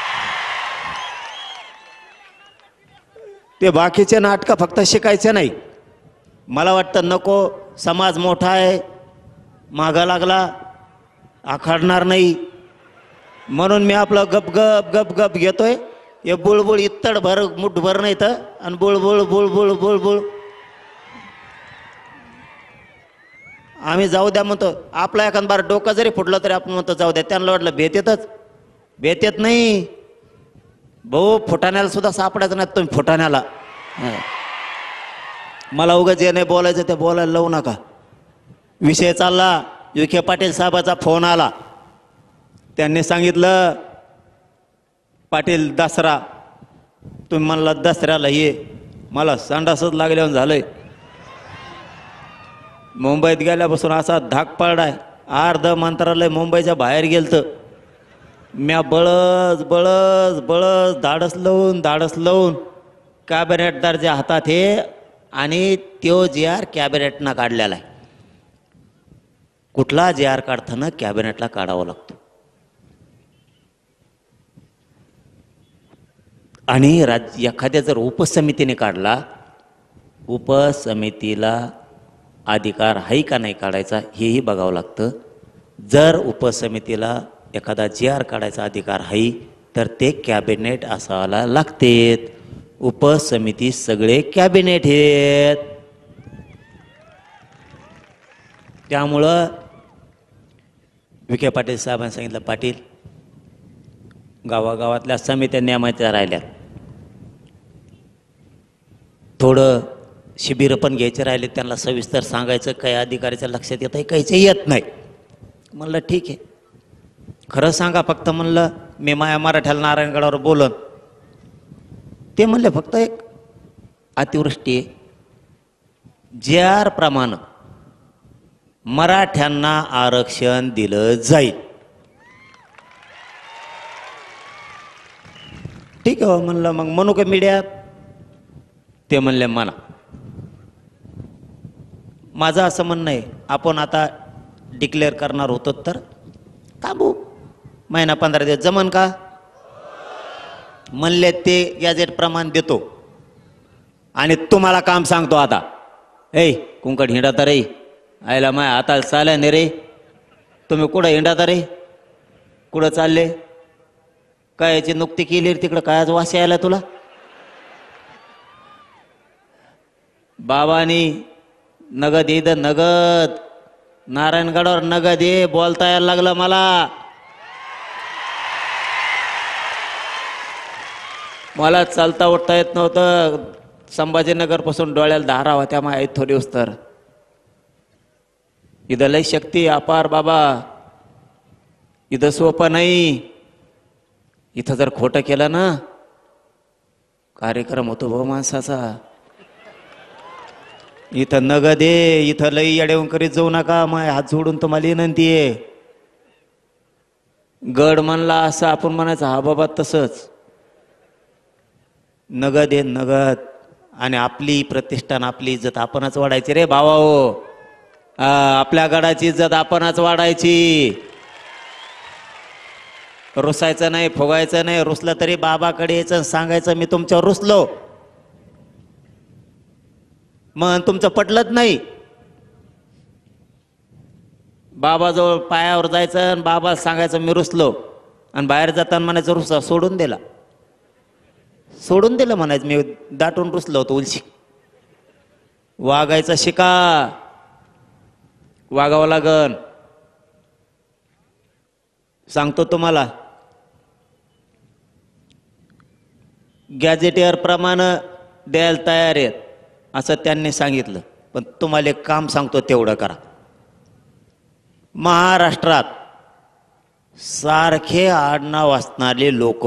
ते बाकीचे नाटकं फक्त शिकायचे नाही. मला वाटतं नको समाज मोठा आहे, मागा लागला, आखाडणार नाही, म्हणून मी आपलं गप गप गप गप घेतोय. हे बुळबुळ इत्तड भर मुठभर नाही तर, आणि बुळबुळ बुळबुळ बुळबुळ. आम्ही जाऊ द्या म्हणतो. आपला एखाद बार डोकं जरी फुटलं तरी आपण म्हणतो जाऊ द्या. त्यांना वाटलं भेट येतच, भेट येत नाही भाऊ. फुटाण्याला सुद्धा सापडायचं नाही तुम्ही फुटाण्याला. मला उगाच जे नाही बोलायचं ते बोलायला लावू नका. विषय चालला, विखे पाटील साहेबाचा फोन आला. त्यांनी सांगितलं, पाटील दसरा, तुम्ही म्हणला दसऱ्याला ये. मला संडासच लागल्यावर झालंय. मुंबईत गेल्यापासून असा धाक पडलाय, अर्ध मंत्रालय मुंबईच्या बाहेर गेलतं. म्या बळस बळस बळस धाडस लावून कॅबिनेटदार जे हातात हे, आणि त्यो जे आर कॅबिनेटनं काढलेला आहे. कुठला जे आर काढताना कॅबिनेटला काढावा लागतो. आणि एखाद्या जर उपसमितीने काढला, उपसमितीला अधिकार आहे का नाही काढायचा हेही बघावं लागतं. जर उपसमितीला एखादा जी आर काढायचा अधिकार आहे तर ते कॅबिनेट असायला लागतेत. उपसमिती सगळे कॅबिनेट आहेत. त्यामुळं विखे पाटील साहेबांनी सांगितलं, पाटील गावागावातल्या समित्या नियमाच्या राहिल्यात, थोडं शिबिरं पण घ्यायचे राहिले, त्यांना सविस्तर सांगायचं, काही अधिकाऱ्याच्या लक्षात येत आहे, काहीच येत नाही. म्हणलं ठीक आहे, खरं सांगा फक्त. म्हणलं मी माया मराठ्याला नारायणगडावर बोलन. ते म्हणले फक्त एक अतिवृष्टी आहे, जे आर प्रमाणे मराठ्यांना आरक्षण दिलं जाईल. ठीक आहे म्हणलं, मग म्हणू का मीडियात? ते म्हणले म्हणा. माझं असं म्हणणं आहे, आपण आता डिक्लेअर करणार होतो तर थांबू, महिना 15 दिवस जमन का? म्हणले ते गॅजेट प्रमाण देतो. आणि तुम्हाला काम सांगतो आता, ए कुंकड हिंडाता रे, आयला माय आता चालय नाही रे, तुम्ही कुठं हिंडाता रे, कुठं चालले, काय याची नुकती केली तिकडं, काय आज वास यायला तुला? बाबानी नगद इथं नगद, नारायणगडावर नगद ये, बोलता यायला लागलं मला चालता उठता येत नव्हतं. संभाजीनगरपासून डोळ्याला धारा होत्या माहीत थोडी तर. इथं लय शक्ती अपार बाबा, इथं सोपं नाही. इथं जर खोटं केलं ना, कार्यक्रम होतो भाऊ माणसाचा. इथं नगद आहे, इथं लई येऊन करीत जाऊ नका, माय हात जोडून तुम्हाला विनंती आहे. गड म्हणला असं आपण म्हणायचं, हा बाबा तसंच नगद आहे नगद. आणि आपली प्रतिष्ठान, आपली इज्जत आपणच वाढायची रे भावा हो. आपल्या गडाची इज्जत आपणच वाढायची, रुसायचं नाही, फुगायचं नाही. रुसलं तरी बाबाकडे यायचं, सांगायचं मी तुमच्यावर रुसलो. मग तुमचं पटलंच नाही, बाबाजवळ पायावर जायचं आणि बाबा सांगायचं मी रुसलो. आणि बाहेर जाताना म्हणायचं रुसा सोडून दिलं म्हणायचं मी दाटून रुसलो होतो. उलशी वागायचं शिका, वागावं लागन. सांगतो तुम्हाला, गॅजेटियर प्रमाणे द्यायला तयार आहेत असं त्यांनी सांगितलं. पण तुम्हाला एक काम सांगतो, तेवढं करा. महाराष्ट्रात सारखे आडनाव असणारे लोक,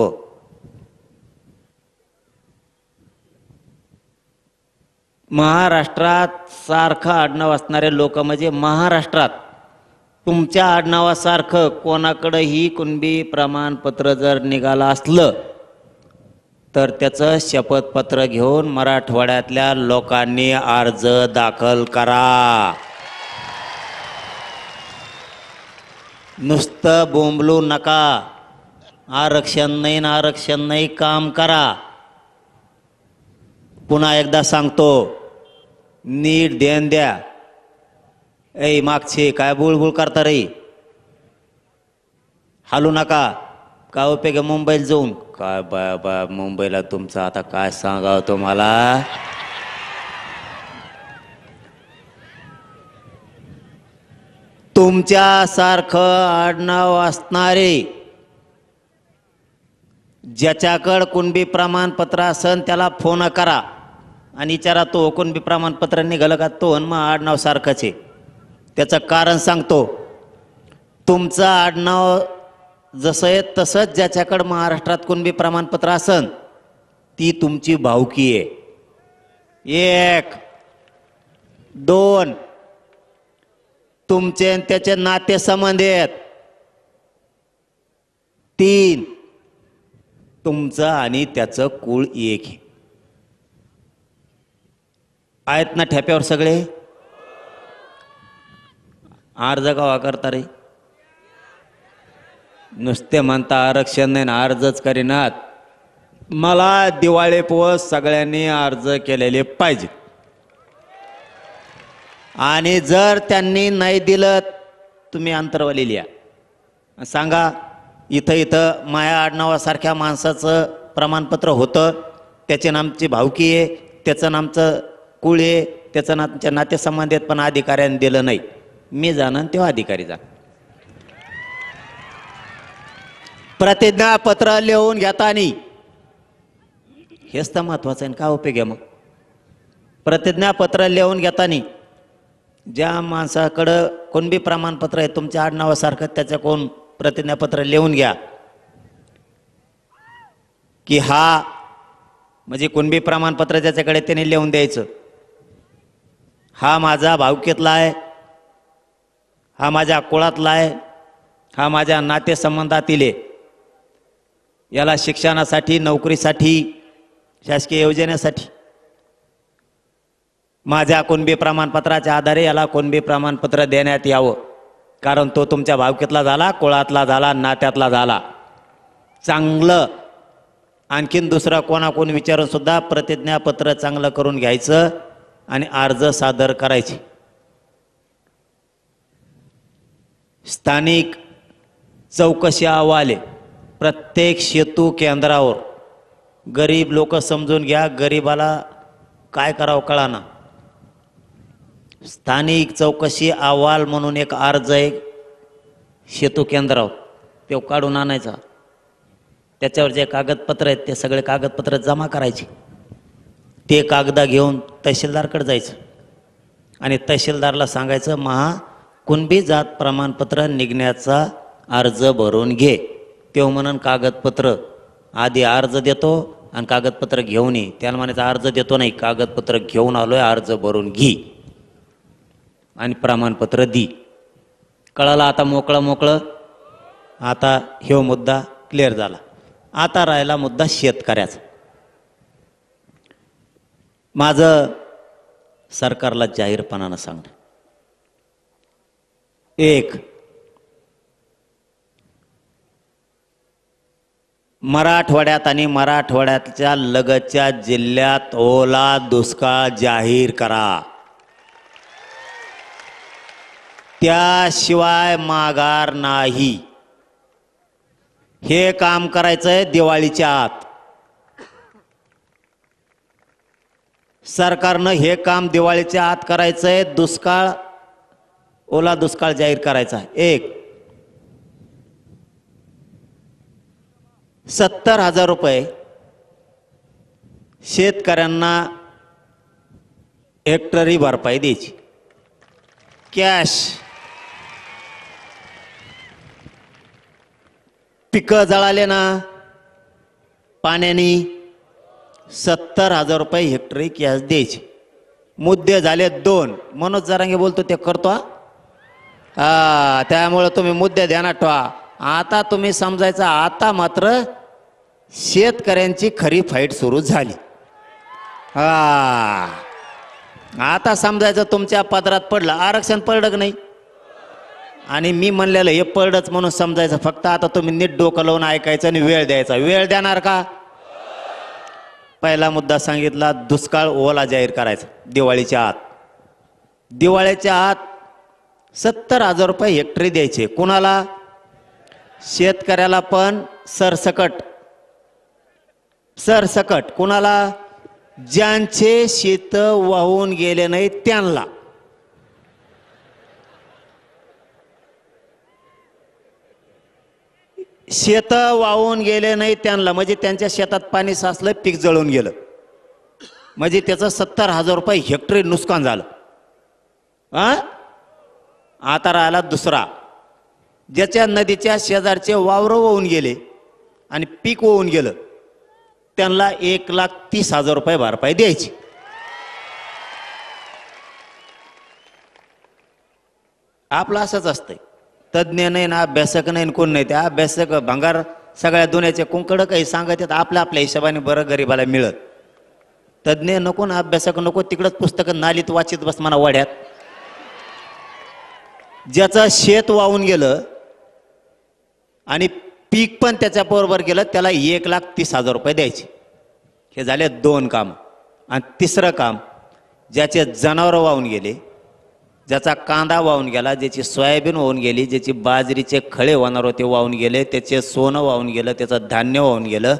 महाराष्ट्रात सारखं आडनाव असणारे लोक म्हणजे महाराष्ट्रात तुमच्या आडनावासारखं कोणाकडेही कुणबी प्रमाणपत्र जर निघालं असलं तर त्याचं शपथपत्र घेऊन मराठवाड्यातल्या लोकांनी अर्ज दाखल करा. नुसतं बोंबलू नका, आरक्षण नाही काम करा. पुन्हा एकदा सांगतो, नीट ध्यान द्या. ऐ मागचे काय बुळबुळ करता रे, हालू नका. काय उपयोग आहे मुंबईला जाऊन? काय बा बा मुंबईला तुमचं आता काय सांगावं तुम्हाला. तुमच्यासारखं आडनाव असणारे, ज्याच्याकडं कुणबी प्रमाणपत्र असन त्याला फोन करा आणि विचारा तो कुणबी प्रमाणपत्र निघालं का. तो मग आडनाव सारखंच आहे. त्याचं कारण सांगतो. तुमचं आडनाव जसं आहे तसंच ज्याच्याकडं महाराष्ट्रात कुणबी प्रमाणपत्र असन ती तुमची भावकी आहे. 1 2 तुमचे आणि त्याचे नातेसंबंध आहेत. 3 तुमचं आणि त्याचं कुळ एक आहे. आहेत ना ठेप्यावर सगळे? अर्ज गावा करता रे, नुसते म्हणता आरक्षण नाही ना अर्जच करीनात. मला दिवाळी पोस सगळ्यांनी अर्ज केलेले पाहिजे आणि जर त्यांनी नाही दिलं तुम्ही अंतरवाली लिहा, सांगा इथं इथं माया आडनावासारख्या माणसाचं प्रमाणपत्र होतं, त्याचे नामची भावकी आहे, त्याचं नामचं कुळ आहे, त्याचं नामच्या नातेसंबंध आहेत, पण अधिकाऱ्याने दिलं नाही. मी जाणं तेव्हा अधिकारी जा. प्रतिज्ञापत्र लिहून घेताना हेच तर महत्वाचं आहे. का उपयोग आहे मग प्रतिज्ञापत्र लिहून घेताना ज्या माणसाकडं कुणबी प्रमाणपत्र आहे तुमच्या आडनावासारखं त्याचं कोण प्रतिज्ञापत्र लिहून घ्या की हा म्हणजे कुणबी प्रमाणपत्र ज्याच्याकडे त्याने लिहून द्यायचं, हा माझा भावकीतला आहे, हा माझ्या कुळातला आहे, हा माझ्या नातेसंबंधातील आहे, याला शिक्षणासाठी नोकरीसाठी शासकीय योजनेसाठी माझ्या कुणबी प्रमाणपत्राच्या आधारे याला कुणबी प्रमाणपत्र देण्यात यावं, कारण तो तुमच्या भावकीतला झाला, कुळातला झाला, नात्यातला झाला. चांगलं आणखीन दुसरा कोणाकोण विचारून सुद्धा प्रतिज्ञापत्र चांगलं करून घ्यायचं आणि अर्ज सादर करायचे. स्थानिक चौकशी अहवाल आहे प्रत्येक सेतू केंद्रावर. गरीब लोक समजून घ्या, गरीबाला काय करावं कळाना. स्थानिक चौकशी अहवाल म्हणून एक अर्ज आहे सेतू केंद्रावर, तो काढून आणायचा. त्याच्यावर जे कागदपत्र आहेत ते सगळे कागदपत्र जमा करायचे. ते कागद घेऊन तहसीलदारकडे जायचं आणि तहसीलदारला सांगायचं महा कुणबी जात प्रमाणपत्र निघण्याचा अर्ज भरून घे. तेव्हा म्हणून कागदपत्र आधी अर्ज देतो आणि कागदपत्र घेऊन ये. त्याला म्हणायचं अर्ज देतो नाही, कागदपत्र घेऊन आलोय, अर्ज भरून घे आणि प्रमाणपत्र दी. कळालं आता मोकळं मोकळं. आता ह्यो मुद्दा क्लिअर झाला. आता राहिला मुद्दा शेतकऱ्याचा. माझं सरकारला जाहीरपणानं सांगणं, 1 मराठवाड्यात आणि मराठवाड्याच्या लगतच्या जिल्ह्यात ओला दुष्काळ जाहीर करा. त्याशिवाय माघार नाही. हे काम करायचंय दिवाळीच्या आत. सरकारनं हे काम दिवाळीच्या आत करायचंय. दुष्काळ ओला दुष्काळ जाहीर करायचा. 1 70,000 रुपये शेतकऱ्यांना हेक्टरी भरपाई द्यायची कॅश. पिकं जळाले ना पाण्याने 70,000 रुपये हेक्टरी कॅश द्यायची. मुद्दे झाले 2. मनोज जरांगे बोलतो ते करतो हा, त्यामुळे तुम्ही मुद्दे ध्यानात ठेवा. आता तुम्ही समजायचं आता मात्र शेतकऱ्यांची खरी फाईट सुरू झाली. हा आता समजायचं तुमच्या पदरात पडलं. आरक्षण पडलं की नाही आणि मी म्हणलेलं हे पडलंच म्हणून समजायचं. फक्त आता तुम्ही नीट डोकं लावून ऐकायचं आणि वेळ द्यायचा. वेळ देणार का? पहिला मुद्दा सांगितला, दुष्काळ ओला जाहीर करायचा दिवाळीच्या आत. दिवाळीच्या आत 70,000 रुपये हेक्टरी द्यायचे. कोणाला? शेतकऱ्याला पण सरसकट. सरसकट कोणाला? ज्यांचे शेत वाहून गेले नाही त्यांना. शेत वाहून गेले नाही त्यांना, म्हणजे त्यांच्या शेतात पाणी साचलं, पीक जळून गेलं, म्हणजे त्याचं 70,000 रुपये हेक्टरी नुकसान झालं. आता राहिला दुसरा, ज्याच्या नदीच्या शेजारचे वावर वाहून गेले आणि पीक वाहून गेलं, त्यांना 1,30,000 रुपये भरपाई द्यायची. आपलं असंच असतंय. तज्ज्ञ नाही ना, अभ्यासक नाही, कोण नाही. त्या अभ्यासक भंगार सगळ्या दुनियाचे कुंकड काही सांगत येत, आपल्या आपल्या हिशोबाने बरं गरीबाला मिळत. तज्ज्ञ नको ना, अभ्यासक नको, तिकडंच पुस्तकं नालीत वाचित बस म्हणा वाड्यात. ज्याचं शेत वाहून गेलं आणि पीक पण त्याच्याबरोबर गेलं, त्याला 1,30,000 रुपये द्यायचे. हे झाले 2 काम. आणि तिसरं काम, ज्याचे जनावरं वाहून गेले, ज्याचा कांदा वाहून गेला, ज्याची सोयाबीन वाहून गेली, ज्याची बाजरीचे खळे होणार होते वाहून गेले, त्याचे सोनं वाहून गेलं, त्याचं धान्य वाहून गेलं,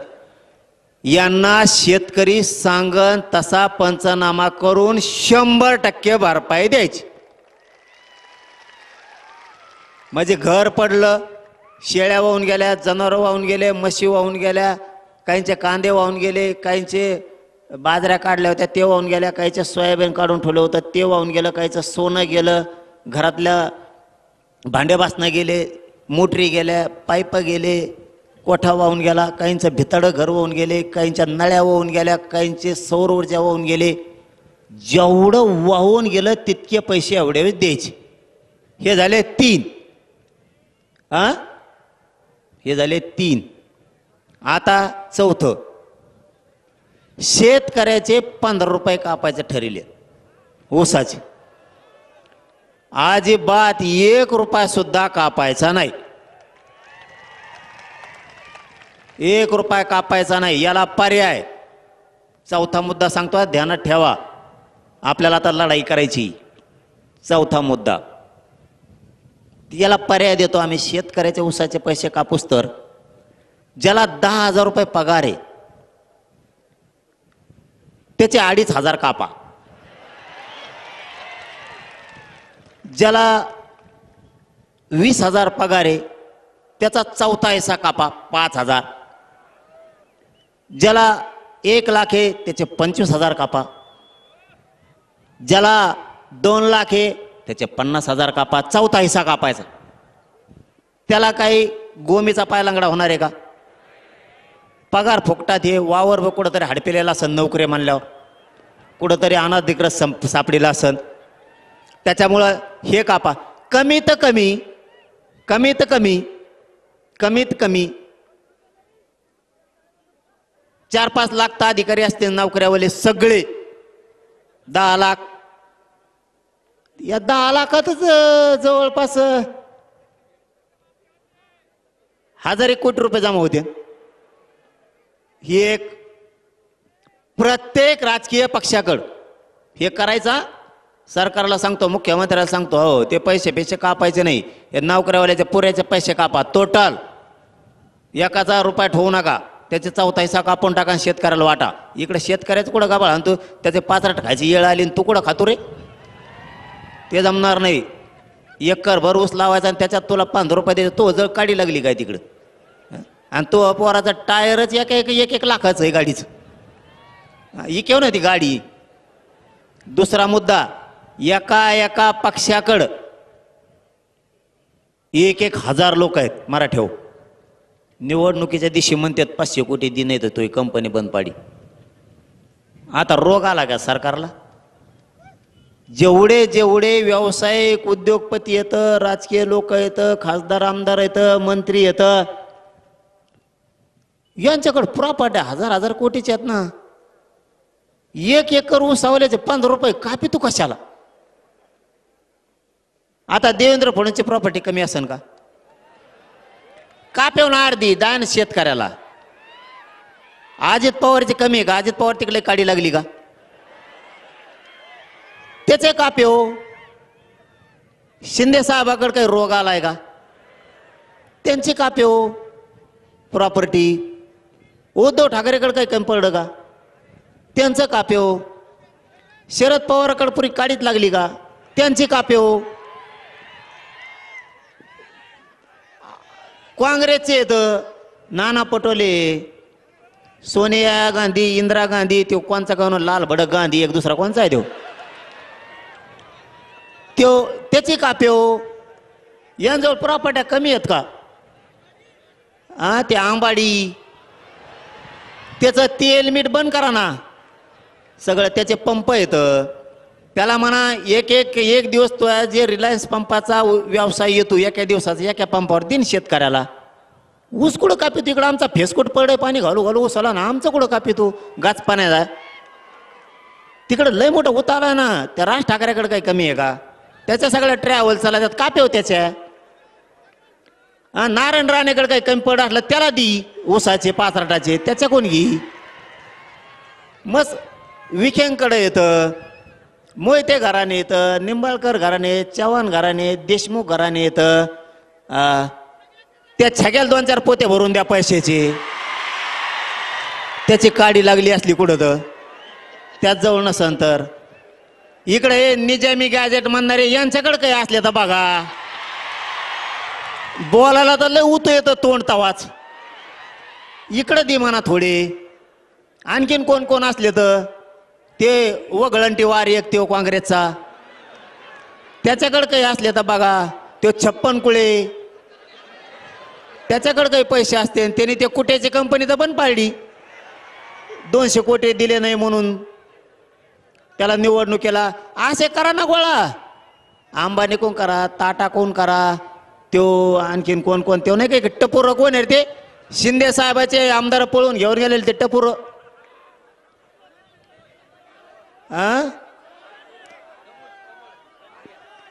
यांना शेतकरी सांगन तसा पंचनामा करून 100% भरपाई द्यायची. म्हणजे घर पडलं, शेळ्या वाहून गेल्या, जनावरं वाहून गेले, म्हशी वाहून गेल्या, काहींचे कांदे वाहून गेले, काहींचे बाजऱ्या काढल्या होत्या ते वाहून गेल्या, काहीचे सोयाबीन काढून ठेवलं होतं ते वाहून गेलं, काहीचं सोनं गेलं, घरातल्या भांडे बासनं गेले, मोटरी गेल्या, पाईप गेले, कोठा वाहून गेला, काहींचं भितडं घर वाहून गेले, काहींच्या नळ्या वाहून गेल्या, काहींचे सौर ऊर्जा वाहून गेले. जेवढं वाहून गेलं तितके पैसे एवढे द्यायचे. हे झाले 3. हे झाले 3. आता चौथं, शेतकऱ्याचे 15 रुपये कापायचे ठरले ऊसाचे. अजिबात 1 रुपया सुद्धा कापायचा नाही. 1 रुपया कापायचा नाही. याला पर्याय. चौथा मुद्दा सांगतो, ध्यानात ठेवा, आपल्याला आता लढाई करायची. चौथा मुद्दा, याला पर्याय देतो आम्ही. शेतकऱ्याचे ऊसाचे पैसे कापूस तर ज्याला 10,000 रुपये पगार आहे त्याचे 2,500 कापा. ज्याला 20,000 पगार आहे त्याचा चौथा हिस्सा कापा, 5,000. ज्याला 1,00,000 आहे त्याचे 25,000 कापा. ज्याला 2,00,000 आहे त्याचे 50,000 कापा. चौथा हिस्सा कापायचा. त्याला काही गोमीचा पायलांगडा होणार आहे का? पगार फुकटात. हे वावर कुठंतरी हडपिलेला असन, नोकरी म्हणल्यावर कुठंतरी अनाधिकृत सापडीला असन, त्याच्यामुळं हे कापा. कमीत कमी 4-5 लाख तर अधिकारी असतील नोकऱ्यावाले सगळे. 10 लाख, या 10 लाखातच जवळपास 1,000 कोटी रुपये जमा होते. ही एक प्रत्येक राजकीय पक्षाकडं हे करायचा. सरकारला सांगतो, मुख्यमंत्र्याला सांगतो, हो ते पैसे कापायचे नाही, हे नोकऱ्यावाल्याचे पुऱ्याचे पैसे कापा. टोटल 1,000 रुपये ठेवू नका. त्याचे चौथा हिस्सा कापून टाका आणि शेतकऱ्याला वाटा. इकडे शेतकऱ्याचं कुठं गाबाळ आणि तू त्याचे 5 खायची येळ आली आणि तू कुठं खातो रे? ते जमणार नाही. 1 एकरभर ऊस लावायचा आणि त्याच्यात तुला 15 रुपये द्यायचे. तो जर काढी लागली काय तिकडं, आणि तो पोराचा टायरच 1 लाखाचं आहे गाडीचं. ही केव ना ती गाडी. दुसरा मुद्दा, एका पक्षाकडं 1,000 लोक आहेत मराठ्यावर. निवडणुकीच्या दिवशी म्हणतात 500 कोटी दिन येतं, तो कंपनी बंद पाडी. आता रोग आला का सरकारला? जेवढे व्यावसायिक उद्योगपती येतं, राजकीय लोक येतं, खासदार आमदार येतं, मंत्री येतं, यांच्याकडे प्रॉपर्टी 1,000 कोटीचे आहेत ना. 1 एकर ऊस सावल्याचे 15 रुपये कापी तू कशाला? आता देवेंद्र फडणवीसची प्रॉपर्टी कमी असेल का? कापेव ना अर्धी दान शेतकऱ्याला. अजित पवारची कमी आहे का? अजित पवार तिकडे काढी लागली का? त्याचे कापेव. शिंदे साहेबाकडे काही रोग आलाय का? त्यांची कापे हो प्रॉपर्टी. उद्धव ठाकरेकडे काही कमी पडलं का? त्यांचं कापे हो. शरद पवारकडे पुरी काडीत लागली का? त्यांची कापे हो. काँग्रेसचे येतं नाना पटोले, सोनिया गांधी, इंदिरा गांधी, तो कोणचा कोण लाल भडक गांधी, एक दुसरा कोणचा आहे तो त्याची कापे हो. यांजवळ प्रॉपर्ट्या कमी आहेत का? हा, ते आंबाडी, त्याचं तेल मीठ बंद करा ना. सगळं त्याचे पंप येतं. त्याला म्हणा एक दिवस तो जे रिलायन्स पंपाचा व्यवसाय येतो एका दिवसाचा एका पंपावर दिन शेतकऱ्याला. ऊस कुठं कापितो इकडं? आमचा फेसकोट पडे पाणी घालू घालू ऊसाला ना. आमचं कुठं कापितो गाच पाण्याचा? तिकडं लय मोठं उतारा ना. त्या राज ठाकरेकडे काही कमी आहे का? त्याच्या सगळ्या ट्रॅव्हल चालतात कापे हो त्याच्या. नारायण राणेकडे काही कमी पड असलं त्याला दी ऊसाचे पाचराटाचे, त्याच्या कोण घी. मस्त विखेंकडे येतं, मोहिते घराणे येतं, निंबाळकर घराणे, चव्हाण घराणे, देशमुख घराणे येतं. त्या छग्याला 2-4 पोते भरून द्या पैशाचे. त्याची काडी लागली असली कुठं तर त्याच जवळ नसन तर. इकडे निजामी गॅजेट म्हणणारे यांच्याकडे काही असले तर बघा. बोलायला तर लय उत येतं तोंड तवाच. इकडे दे म्हणा थोडे. आणखीन कोण कोण असले तर ते वगळंटी वार एक तो काँग्रेसचा, त्याच्याकडे काही असले तर बघा. तो 56 कुळे, त्याच्याकडे काही पैसे असते. त्यांनी ते कुट्याची कंपनी तर बंद पाडली. 200 कोटी दिले नाही म्हणून त्याला निवडणुकीला. असे करा ना गोळा. अंबानी कोण करा, टाटा कोण करा, त्यो आणखीन कोण कोण त्यो नाही काही टपूर कोण आहे ते शिंदे साहेबाचे आमदार पळून घेऊन गेलेले ते टपूर.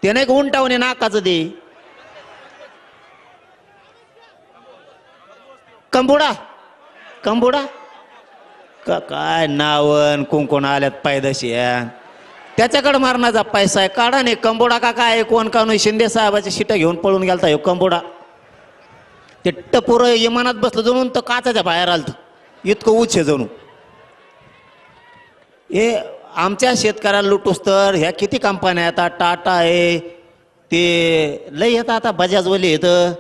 ते नाही उंटावणे नाकाचं ते कंबुडा कंबुडा काय नावन कोण आल्यात पायदशी. त्याच्याकडे मारण्याचा पैसा आहे. काढा नाही कंबोडा का काय कोण का नाही. शिंदे साहेबाची शिटा घेऊन पळून गेलता हो कंबोडा. ते टपोर इमानात बसलं जणून तर काचाच्या बाहेर आलत इतकं उच्च जणू. हे आमच्या शेतकऱ्याला लुटूस तर ह्या किती कंपन्या येतात. टाटा आहे ते लय येतात. आता बजाजवाले येतं.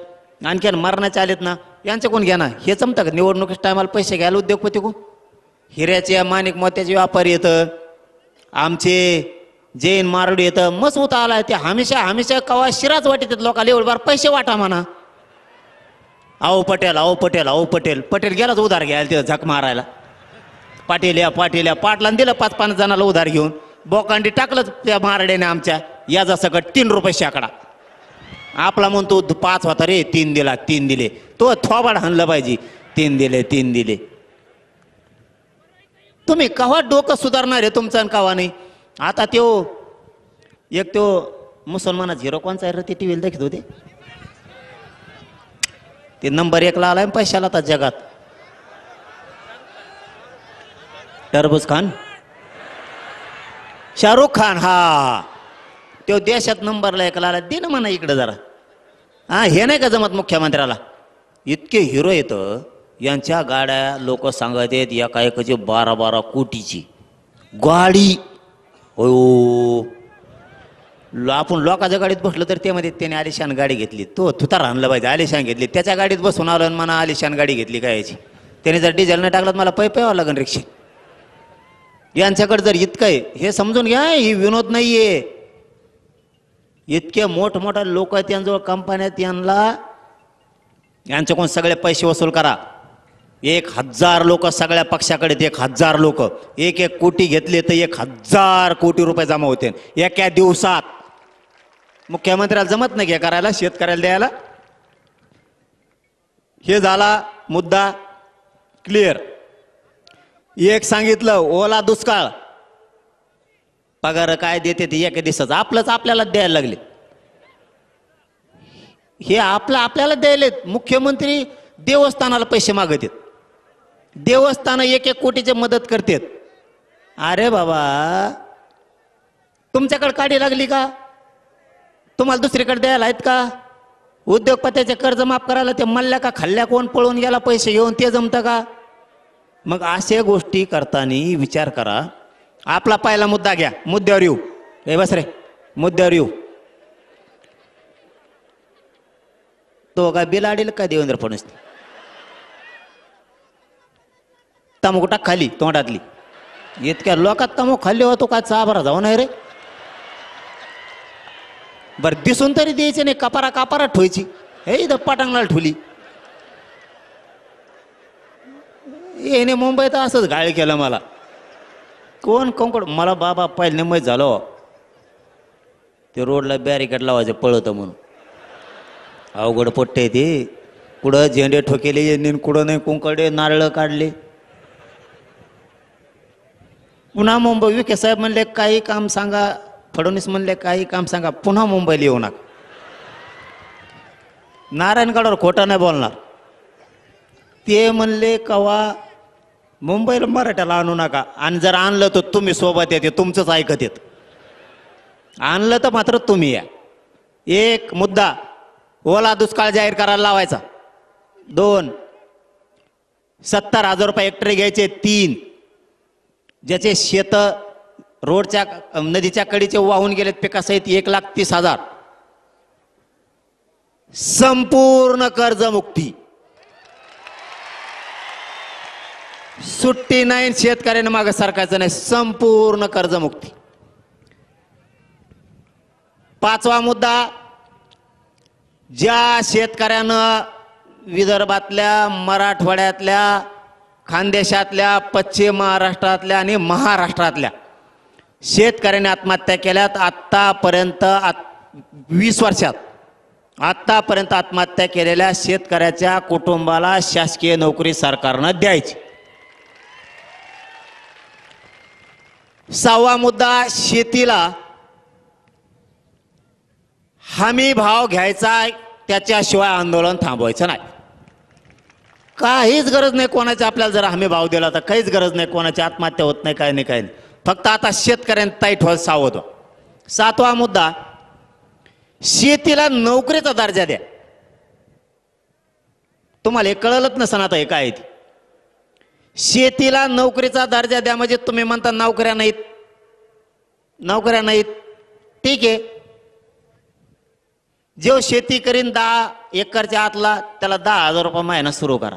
आणखीन मरणाचे आलेत ना. यांचे कोण घ्या ना. हे जमतं का निवडणुकीच्या टायमाला पैसे घ्यायला उद्योगपती कोण? हिऱ्याचे माणिक मोत्याचे व्यापारी येतं. आमचे जैन मारडी येतं. मस्त होता आलाय ते हमेशा कवा शिराच वाटत लोकांना एवढं पैसे वाटा म्हणा. आओ पटेल पटेल गेलाच उधार घ्यायला तिथं झक मारायला. पाटील या पाटलानं दिलं 5-5 जणाला उधार घेऊन. बोकांडी टाकलंच त्या मारड्याने आमच्या याचा सकट 3 रुपये शेकडा. आपला म्हणतो 5 होता रे 3 दिला 3 दिले. तो थोबाड हाणलं पाहिजे. 3 दिले. तुम्ही कवा डोकं सुधारणार आहे तुमचं आणि कवा नाही. आता तो मुसलमानाचा हिरो कोणचा आहे ते टीव्हीला दाखवत होते. ते नंबर 1 ला आलाय पैशाला आता जगात. टरबूज खान, शाहरुख खान. हा तो देशात नंबरला 1 ला आला. दे ना म्हणा इकडे जरा. हे नाही का जमत मुख्यमंत्र्याला. इतके हिरो येतं. यांच्या गाड्या लोक सांगत आहेत एकाची 12-12 कोटीची गाडी. हो आपण लोकांच्या गाडीत बसलो तर त्यामध्ये त्याने आलिशान गाडी घेतली. तो तुतार आणलं पाहिजे. आलिशान घेतली. त्याच्या गाडीत बसून आलो आणि म्हणा आलिशान गाडी घेतली काय याची. त्याने जर डिझेल नाही टाकलं मला पैवावं लागेल रिक्षा. यांच्याकडे जर इतकं आहे हे समजून घ्या. ही विनोद नाहीये. इतके मोठमोठे लोक आहेत त्यांजवळ कंपन्यात. यांच्याकडून सगळे पैसे वसूल करा. 1000 लोक सगळ्या पक्षाकडे. 1000 लोक 1-1 कोटी घेतले तर 1000 कोटी रुपये जमा होते एका दिवसात. मुख्यमंत्र्याला जमत नाही करायला शेतकऱ्याला द्यायला. हे झाला मुद्दा क्लिअर. एक सांगितलं ओला दुष्काळ पगार काय देते ते एका दिवसाचं. आपलंच आपल्याला द्यायला लागले. हे आपल्याला द्यायलेत. मुख्यमंत्री देवस्थानाला पैसे मागत आहेत. देवस्थान 1-1 कोटीची मदत करतात. अरे बाबा तुमच्याकडे काढी लागली का? तुम्हाला दुसरीकडे द्यायला आहेत का? उद्योगपत्याचे कर्ज माफ करायला ते मल्ल्या का खाल्ल्या कोण पळून गेला पैसे घेऊन ते जमतं का? मग अशा गोष्टी करताना विचार करा. आपला पहिला मुद्दा घ्या, मुद्द्यावर येऊ. हे बस रे, मुद्द्यावर येऊ. तो का बिलाडील का देवेंद्र फडणवीस? तंबाखू टाक खाली तोंडातली. इतक्या लोकात तंबाखू खाल्ली होतो का चाबरा जाऊ नाही रे. बर दिसून तरी द्यायचे नाही, कपारा कापारा ठेवायची. हे इथं पाटांगला ठेवली. येणे मुंबईत असंच गाळ केलं मला. कोण कंकड मला बाबा पहिले मुंबईत झालो. ते रोडला बॅरिकेड लावायचं पळतं म्हणून. अवघड पट्टे ते. कुठं झेंडे ठोकेले यांनी, कुठं नाही कुंकडे नारळ काढले. पुन्हा मुंबई विखे साहेब म्हणले काही काम सांगा, फडणवीस म्हणले काही काम सांगा, पुन्हा मुंबईला येऊ नका. नारायणगडावर खोटं नाही बोलणार. ते म्हणले कवा मुंबईला मराठ्याला आणू नका, आणि जर आणलं तर तुम्ही सोबत येते, तुमचंच ऐकत येत. आणलं तर मात्र तुम्ही या. एक मुद्दा, ओला दुष्काळ जाहीर करायला लावायचा. 2, 70,000 रुपये हेक्टरी घ्यायचे. 3, ज्याचे शेत रोडच्या नदीच्या कडीचे वाहून गेलेत पिकासहित 1,30,000. संपूर्ण कर्जमुक्ती. सुट्टी नाही, शेतकऱ्यांना मागे सरकायचं नाही. संपूर्ण कर्जमुक्ती. 5वा मुद्दा, ज्या शेतकऱ्यानं विदर्भातल्या, मराठवाड्यातल्या, खानदेशातल्या, पश्चिम महाराष्ट्रातल्या आणि महाराष्ट्रातल्या शेतकऱ्यांनी आत्महत्या केल्यात आत्तापर्यंत, 20 वर्षात आत्तापर्यंत आत्महत्या केलेल्या शेतकऱ्याच्या कुटुंबाला शासकीय नोकरी सरकारनं द्यायची. 6वा मुद्दा, शेतीला हमी भाव घ्यायचा, त्याच्याशिवाय आंदोलन थांबवायचं नाही. काहीच गरज नाही कोणाची. आपल्याला जर हमी भाव दिला तर काहीच गरज नाही कोणाची, आत्महत्या होत नाही, काय नाही, काय नाही. फक्त आता शेतकऱ्यांना ताईट व्हायला सावध व्हा. 7वा मुद्दा, शेतीला नोकरीचा दर्जा द्या. तुम्हाला हे कळलंच नसतं आता हे काय. शेतीला नोकरीचा दर्जा द्या म्हणजे तुम्ही म्हणता नोकऱ्या नाहीत, नोकऱ्या नाहीत. ठीक आहे, जो शेती करीन 10 एकरच्या आतला त्याला 10,000 रुपये महिना सुरू करा.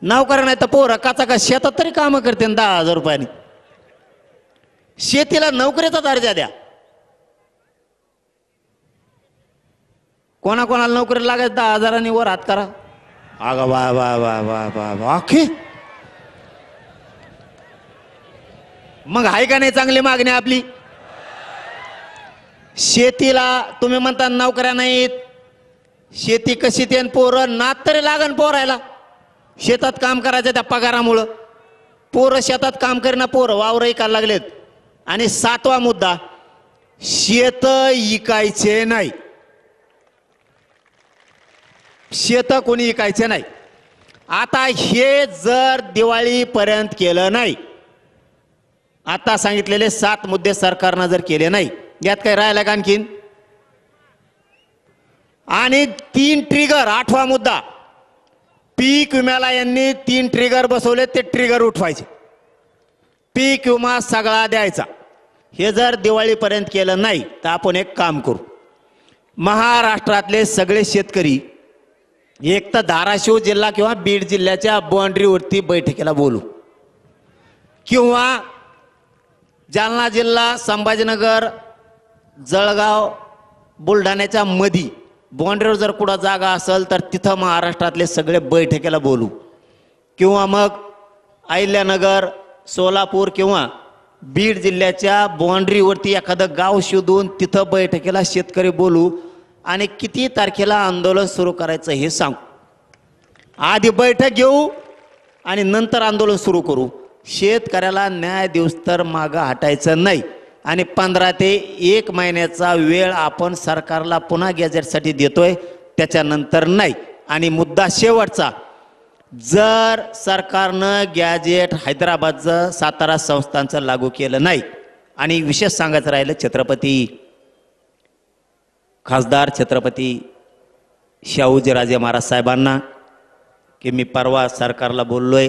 नोकऱ्या नाही तर पोरं काचा का शेतात तरी कामं करते 10,000 रुपयांनी. शेतीला नोकरीचा दर्जा द्या. कोणाकोणाला नोकरी लागायचं 10,000 वर हात करा. अगं वा वा वा वा वा वा. अखे मग आहे का नाही चांगली मागणी आपली? शेतीला तुम्ही म्हणता नोकऱ्या नाहीत, शेती कशी ते पोरं नात तरी लागन पोरायला. शेतात काम करायचं त्या पगारामुळं. पोरं शेतात काम करणं, पोरं वावर ऐकायला लागलेत. आणि 7वा मुद्दा, शेत इकायचे नाही. शेत कोणी इकायचे नाही. आता हे जर दिवाळीपर्यंत केलं नाही, आता सांगितलेले 7 मुद्दे सरकारनं जर केले नाही, यात काही राहिला का आणखीन? आणि 3 ट्रिगर. 8वा मुद्दा, पीक विम्याला यांनी 3 ट्रिगर बसवले, ते ट्रिगर उठवायचे. पीक विमा सगळा द्यायचा. हे जर दिवाळीपर्यंत केलं नाही तर आपण एक काम करू. महाराष्ट्रातले सगळे शेतकरी एक तर धाराशिव जिल्हा किंवा बीड जिल्ह्याच्या बाउंड्रीवरती बैठकीला बोलू, किंवा जालना जिल्हा, संभाजीनगर, जळगाव, बुलढाण्याच्या मधी बाउंड्रीवर जर कुठं जागा असेल तर तिथं महाराष्ट्रातले सगळे बैठकीला बोलू, किंवा मग अहिल्यानगर, सोलापूर किंवा बीड जिल्ह्याच्या बाउंड्रीवरती एखादं गाव शोधून तिथं बैठकीला शेतकरी बोलू आणि किती तारखेला आंदोलन सुरू करायचं हे सांगू. आधी बैठक घेऊ आणि नंतर आंदोलन सुरू करू. शेतकऱ्याला न्याय देऊस तर मागं हटायचं नाही. आणि 15 ते 1 महिन्याचा वेळ आपण सरकारला पुन्हा गॅजेटसाठी देतोय, त्याच्यानंतर नाही. आणि मुद्दा शेवटचा, जर सरकारनं गॅजेट हैदराबादचं, सातारा संस्थांचं लागू केलं नाही, आणि विशेष सांगायचं राहिलं, छत्रपती खासदार छत्रपती शाहूजीराजे महाराज साहेबांना की मी परवा सरकारला बोललोय,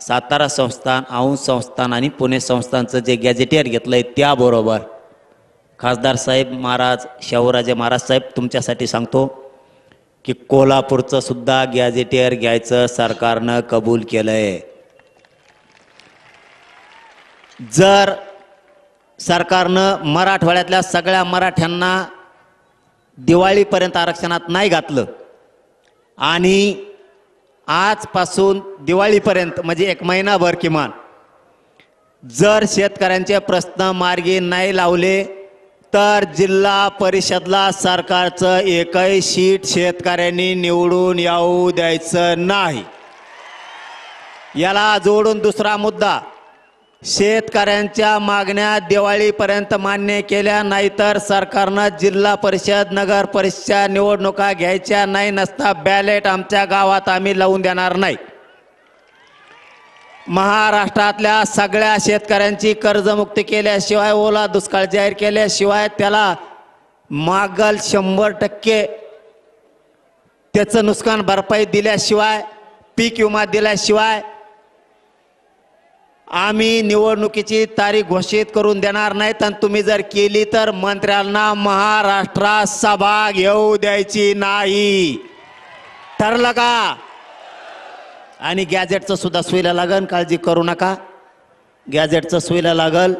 सातारा संस्थान, औंध संस्थान आणि पुणे संस्थानचं जे गॅजेटियर घेतलंय त्याबरोबर खासदार साहेब महाराज शाहूराजे महाराज साहेब तुमच्यासाठी सांगतो की कोल्हापूरचं सुद्धा गॅजेटियर घ्यायचं सरकारनं कबूल केलंय. जर सरकारनं मराठवाड्यातल्या सगळ्या मराठ्यांना दिवाळीपर्यंत आरक्षणात नाही घातलं आणि आजपासून दिवाळीपर्यंत म्हणजे एक महिनाभर किमान जर शेतकऱ्यांचे प्रश्न मार्गी नाही लावले तर जिल्हा परिषदला सरकारचं एकही सीट शेतकऱ्यांनी निवडून येऊ द्यायचं नाही. याला जोडून दुसरा मुद्दा, शेतकऱ्यांच्या मागण्या दिवाळीपर्यंत मान्य केल्या नाही तर सरकारनं जिल्हा परिषद नगर परिषद निवडणुका घ्यायच्या नाही, नसता बॅलेट आमच्या गावात आम्ही लावून देणार नाही. महाराष्ट्रातल्या सगळ्या शेतकऱ्यांची कर्जमुक्ती केल्याशिवाय, ओला दुष्काळ जाहीर केल्याशिवाय, त्याला मागल 100% त्याचं नुकसान भरपाई दिल्याशिवाय, पीक विमा दिल्याशिवाय आम्ही निवडणुकीची तारीख घोषित करून देणार नाहीत. आणि तुम्ही जर केली तर मंत्र्यांना महाराष्ट्रात सभा घेऊ द्यायची नाही. ठरलं का? आणि गॅजेटचं सुद्धा सोयीला लागल, काळजी करू नका. गॅजेटचं सोयीला लागल,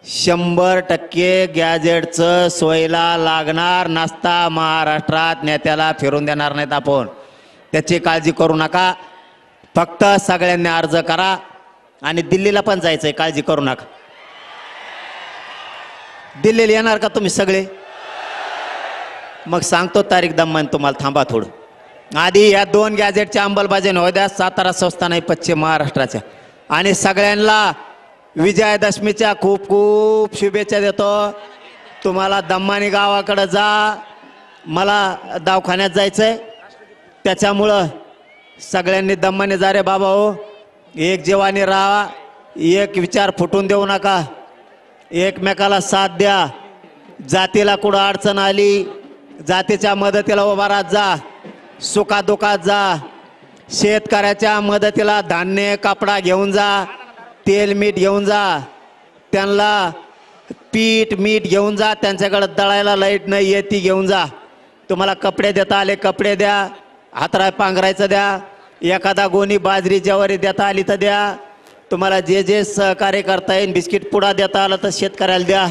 100% गॅजेटचं सोयीला लागणार, नसता महाराष्ट्रात नेत्याला फिरून देणार नाहीत आपण. त्याची काळजी करू नका. फक्त सगळ्यांनी अर्ज करा आणि दिल्लीला पण जायचंय, काळजी करू नका. दिल्लीला येणार का तुम्ही सगळे? मग सांगतो तारीख दम्मान तुम्हाला, थांबा थोडं. आधी या 2 गॅजेटच्या अंमलबजावणी होऊ द्या, सातारा संस्थान आहे पश्चिम महाराष्ट्राच्या. आणि सगळ्यांना विजयादशमीच्या खूप खूप शुभेच्छा देतो. तुम्हाला दम्मानी गावाकडे जा, मला दवाखान्यात जायचंय, त्याच्यामुळं सगळ्यांनी दम्मानी जा रे बाबा हो. एक जीवाने राहा, एक विचार फुटून देऊ नका, एकमेकाला साथ द्या. जातीला कुठं अडचण आली जातीच्या मदतीला उभा राहत जा, सुखादुखात जा. शेतकऱ्याच्या मदतीला धान्य कपडा घेऊन जा, तेल मीठ घेऊन जा, त्यांना पीठ मीठ घेऊन जा, त्यांच्याकडे दळायला लाईट नाही येते घेऊन जा. तुम्हाला कपडे देता आले कपडे द्या, हातराय पांघरायचं द्या, एखादा गोणी बाजरी ज्वारी देता आली तर द्या. तुम्हाला जे जे सहकार्य करता येईल, बिस्किट पुडा देता आलं तर शेतकऱ्याला द्या.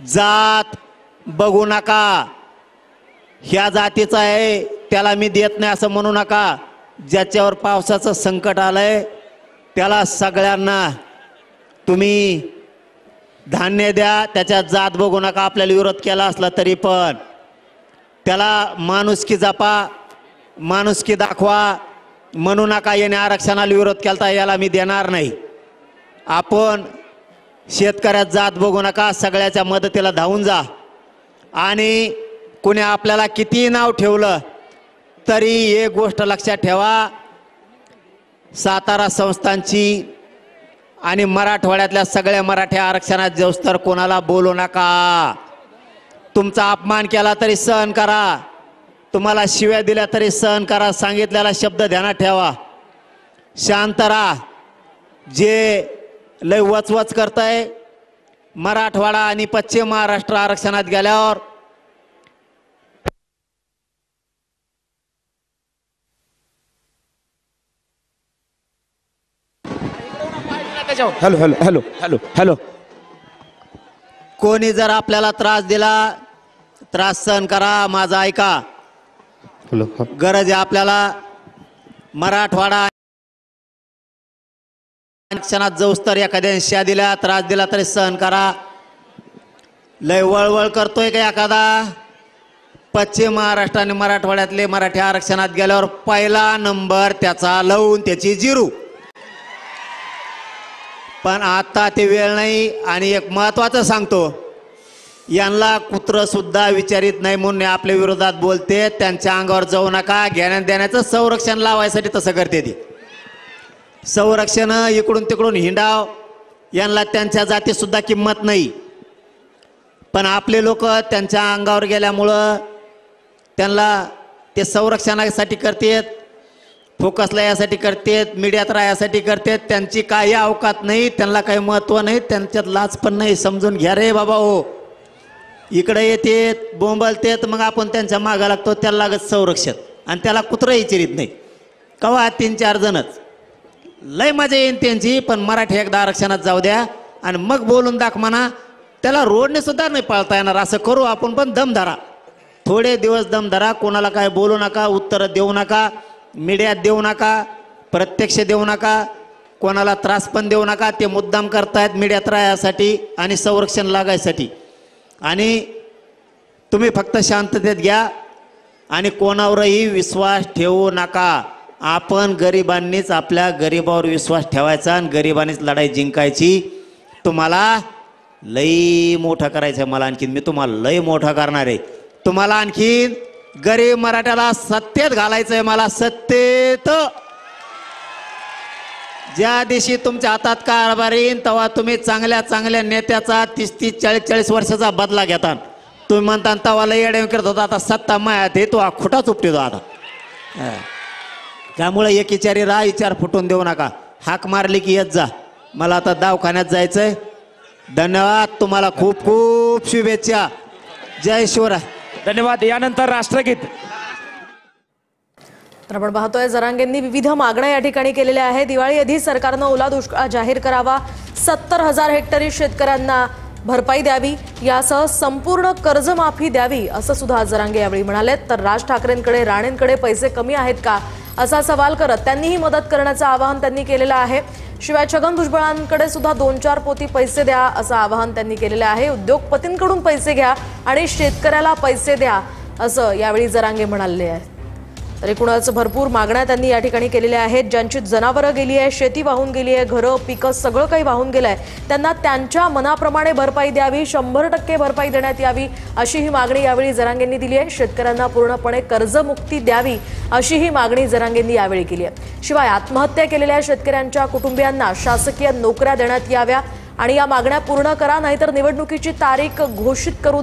जात बघू नका, ह्या जातीचा आहे त्याला मी देत नाही असं म्हणू नका. ज्याच्यावर पावसाचं संकट आलंय त्याला सगळ्यांना तुम्ही धान्य द्या, त्याच्यात जात बघू नका. आपल्याला विरोध केला असला तरी पण त्याला माणुसकी जपा, माणुसकी दाखवा. म्हणू नका याने आरक्षणाला विरोध केला याला मी देणार नाही. आपण शेतकऱ्यात जात बघू नका, सगळ्याच्या मदतीला धावून जा. आणि कुणी आपल्याला किती नाव ठेवलं तरी एक गोष्ट लक्षात ठेवा, सातारा संस्थानची आणि मराठवाड्यातल्या सगळ्या मराठा आरक्षणात जेवस्तर कोणाला बोलू नका. तुमचा अपमान केला तरी सहन करा, तुम्हाला शिव्या दिल्या तरी सहन करा, सांगितलेला शब्द ध्यानात ठेवा. शांत राहा. जे लय वचवच करताय मराठवाडा आणि पश्चिम महाराष्ट्र आरक्षणात गेल्यावर hello hello hello hello hello कोणी जर आपल्याला त्रास दिला, त्रास सहन करा, माझा ऐका. हॅलो गरज आहे आपल्याला मराठवाडा आरक्षणात जाऊस तर एखाद्याने शिव्या दिला, त्रास दिला तरी सहन करा. लय वळवळ करतोय का एखादा? पश्चिम महाराष्ट्र आणि मराठवाड्यातले मराठी आरक्षणात गेल्यावर पहिला नंबर त्याचा लावून त्याची जिरू. पण आता ते वेळ नाही. आणि एक महत्वाचं सांगतो, यांना कुत्र सुद्धा विचारित नाही म्हणून आपल्या विरोधात बोलते. त्यांच्या अंगावर जाऊ नका. घेण्या देण्याचं संरक्षण लावायसाठी तसं करते ती. संरक्षण इकडून तिकडून हिंडाव, यांना त्यांच्या जातीत सुद्धा किंमत नाही. पण आपले लोक त्यांच्या अंगावर गेल्यामुळं त्यांना ते संरक्षणासाठी करतात, फोकसला यासाठी करतात, मीडियात राहण्यासाठी करतात. त्यांची काही अवकात नाही, त्यांना काही महत्त्व नाही, त्यांच्यात लाज पण नाही. समजून घ्या रे बाबा हो. इकडे येतात बोंबलतात, मग आपण त्यांच्या मागं लागतो, त्याला लागत संरक्षण, आणि त्याला कुत्रंही चिरीत नाही. कवा 3-4 जणच लय मजा येईन त्यांची. पण मराठी एकदा आरक्षणात जाऊ द्या आणि मग बोलून दाख म्हणा. त्याला रोडने सुद्धा नाही पळता येणार. असं करू आपण, पण दम धरा, थोडे दिवस दम धरा. कोणाला काय बोलू नका, उत्तरं देऊ नका, मीडियात देऊ नका, प्रत्यक्ष देऊ नका, कोणाला त्रास पण देऊ नका. ते मुद्दाम करतायत मीडियात राहण्यासाठी आणि संरक्षण लागायसाठी. आणि तुम्ही फक्त शांततेत घ्या आणि कोणावरही विश्वास ठेवू नका. आपण गरिबांनीच आपल्या गरिबावर विश्वास ठेवायचा आणि गरिबांनीच लढाई जिंकायची. तुम्हाला लई मोठं करायचं आहे. मला आणखीन मी तुम्हाला लई मोठं करणार आहे. तुम्हाला आणखीन गरीब मराठ्याला सत्तेत घालायचं आहे. मला सत्तेत. ज्या दिवशी तुमच्या हातात कारभार येईन तेव्हा तुम्ही चांगल्या चांगल्या नेत्याचा 30-30, 40-40 वर्षाचा बदला घेता. तुम्ही म्हणता तवा लई येडे करत होता, आता सत्ता मायात आहे, तो खोटा चुपटीतो आता. त्यामुळे एक विचारी राहा, विचार फुटून देऊ नका. हाक मारली की येत जा. मला आता दवाखान्यात जायचंय. धन्यवाद. तुम्हाला खूप खूप शुभेच्छा. जय शिवराय. धन्यवाद. यानंतर राष्ट्रगीत. तर आपण पाहतोय जरांगेंनी विविध मागण्या या ठिकाणी केलेल्या आहेत. दिवाळी आधी सरकारनं ओला दुष्काळ जाहीर करावा, 70,000 हेक्टरी शेतकऱ्यांना भरपाई द्यावी, यासह संपूर्ण कर्जमाफी द्यावी, असं सुद्धा जरांगे यावेळी म्हणालेत. तर राज ठाकरेंकडे राणेंकडे पैसे कमी आहेत का असा सवाल करत त्यांनीही मदत करण्याचं आवाहन त्यांनी केलेलं आहे. शिवाय छगन भुजबळांकडे सुद्धा 2-4 पोती पैसे द्या असं आवाहन त्यांनी केलेलं आहे. उद्योगपतींकडून पैसे घ्या आणि शेतकऱ्याला पैसे द्या असं यावेळी जरांगे म्हणाले आहेत. तर एकूणच भरपूर मागण्या त्यांनी या ठिकाणी केलेल्या आहेत. ज्यांची जनावरं गेली आहे, शेती वाहून गेली आहे, घरं पिकं सगळं काही वाहून गेलं आहे, त्यांना त्यांच्या मनाप्रमाणे भरपाई द्यावी, 100% भरपाई देण्यात यावी, अशी ही मागणी यावेळी जरांगेंनी दिली आहे. शेतकऱ्यांना पूर्णपणे कर्जमुक्ती द्यावी अशी ही मागणी जरांगेंनी यावेळी केली आहे. शिवाय आत्महत्या केलेल्या शेतकऱ्यांच्या कुटुंबियांना शासकीय नोकऱ्या देण्यात याव्या आणि या मागण्या पूर्ण करा, नाहीतर निवडणुकीची तारीख घोषित करू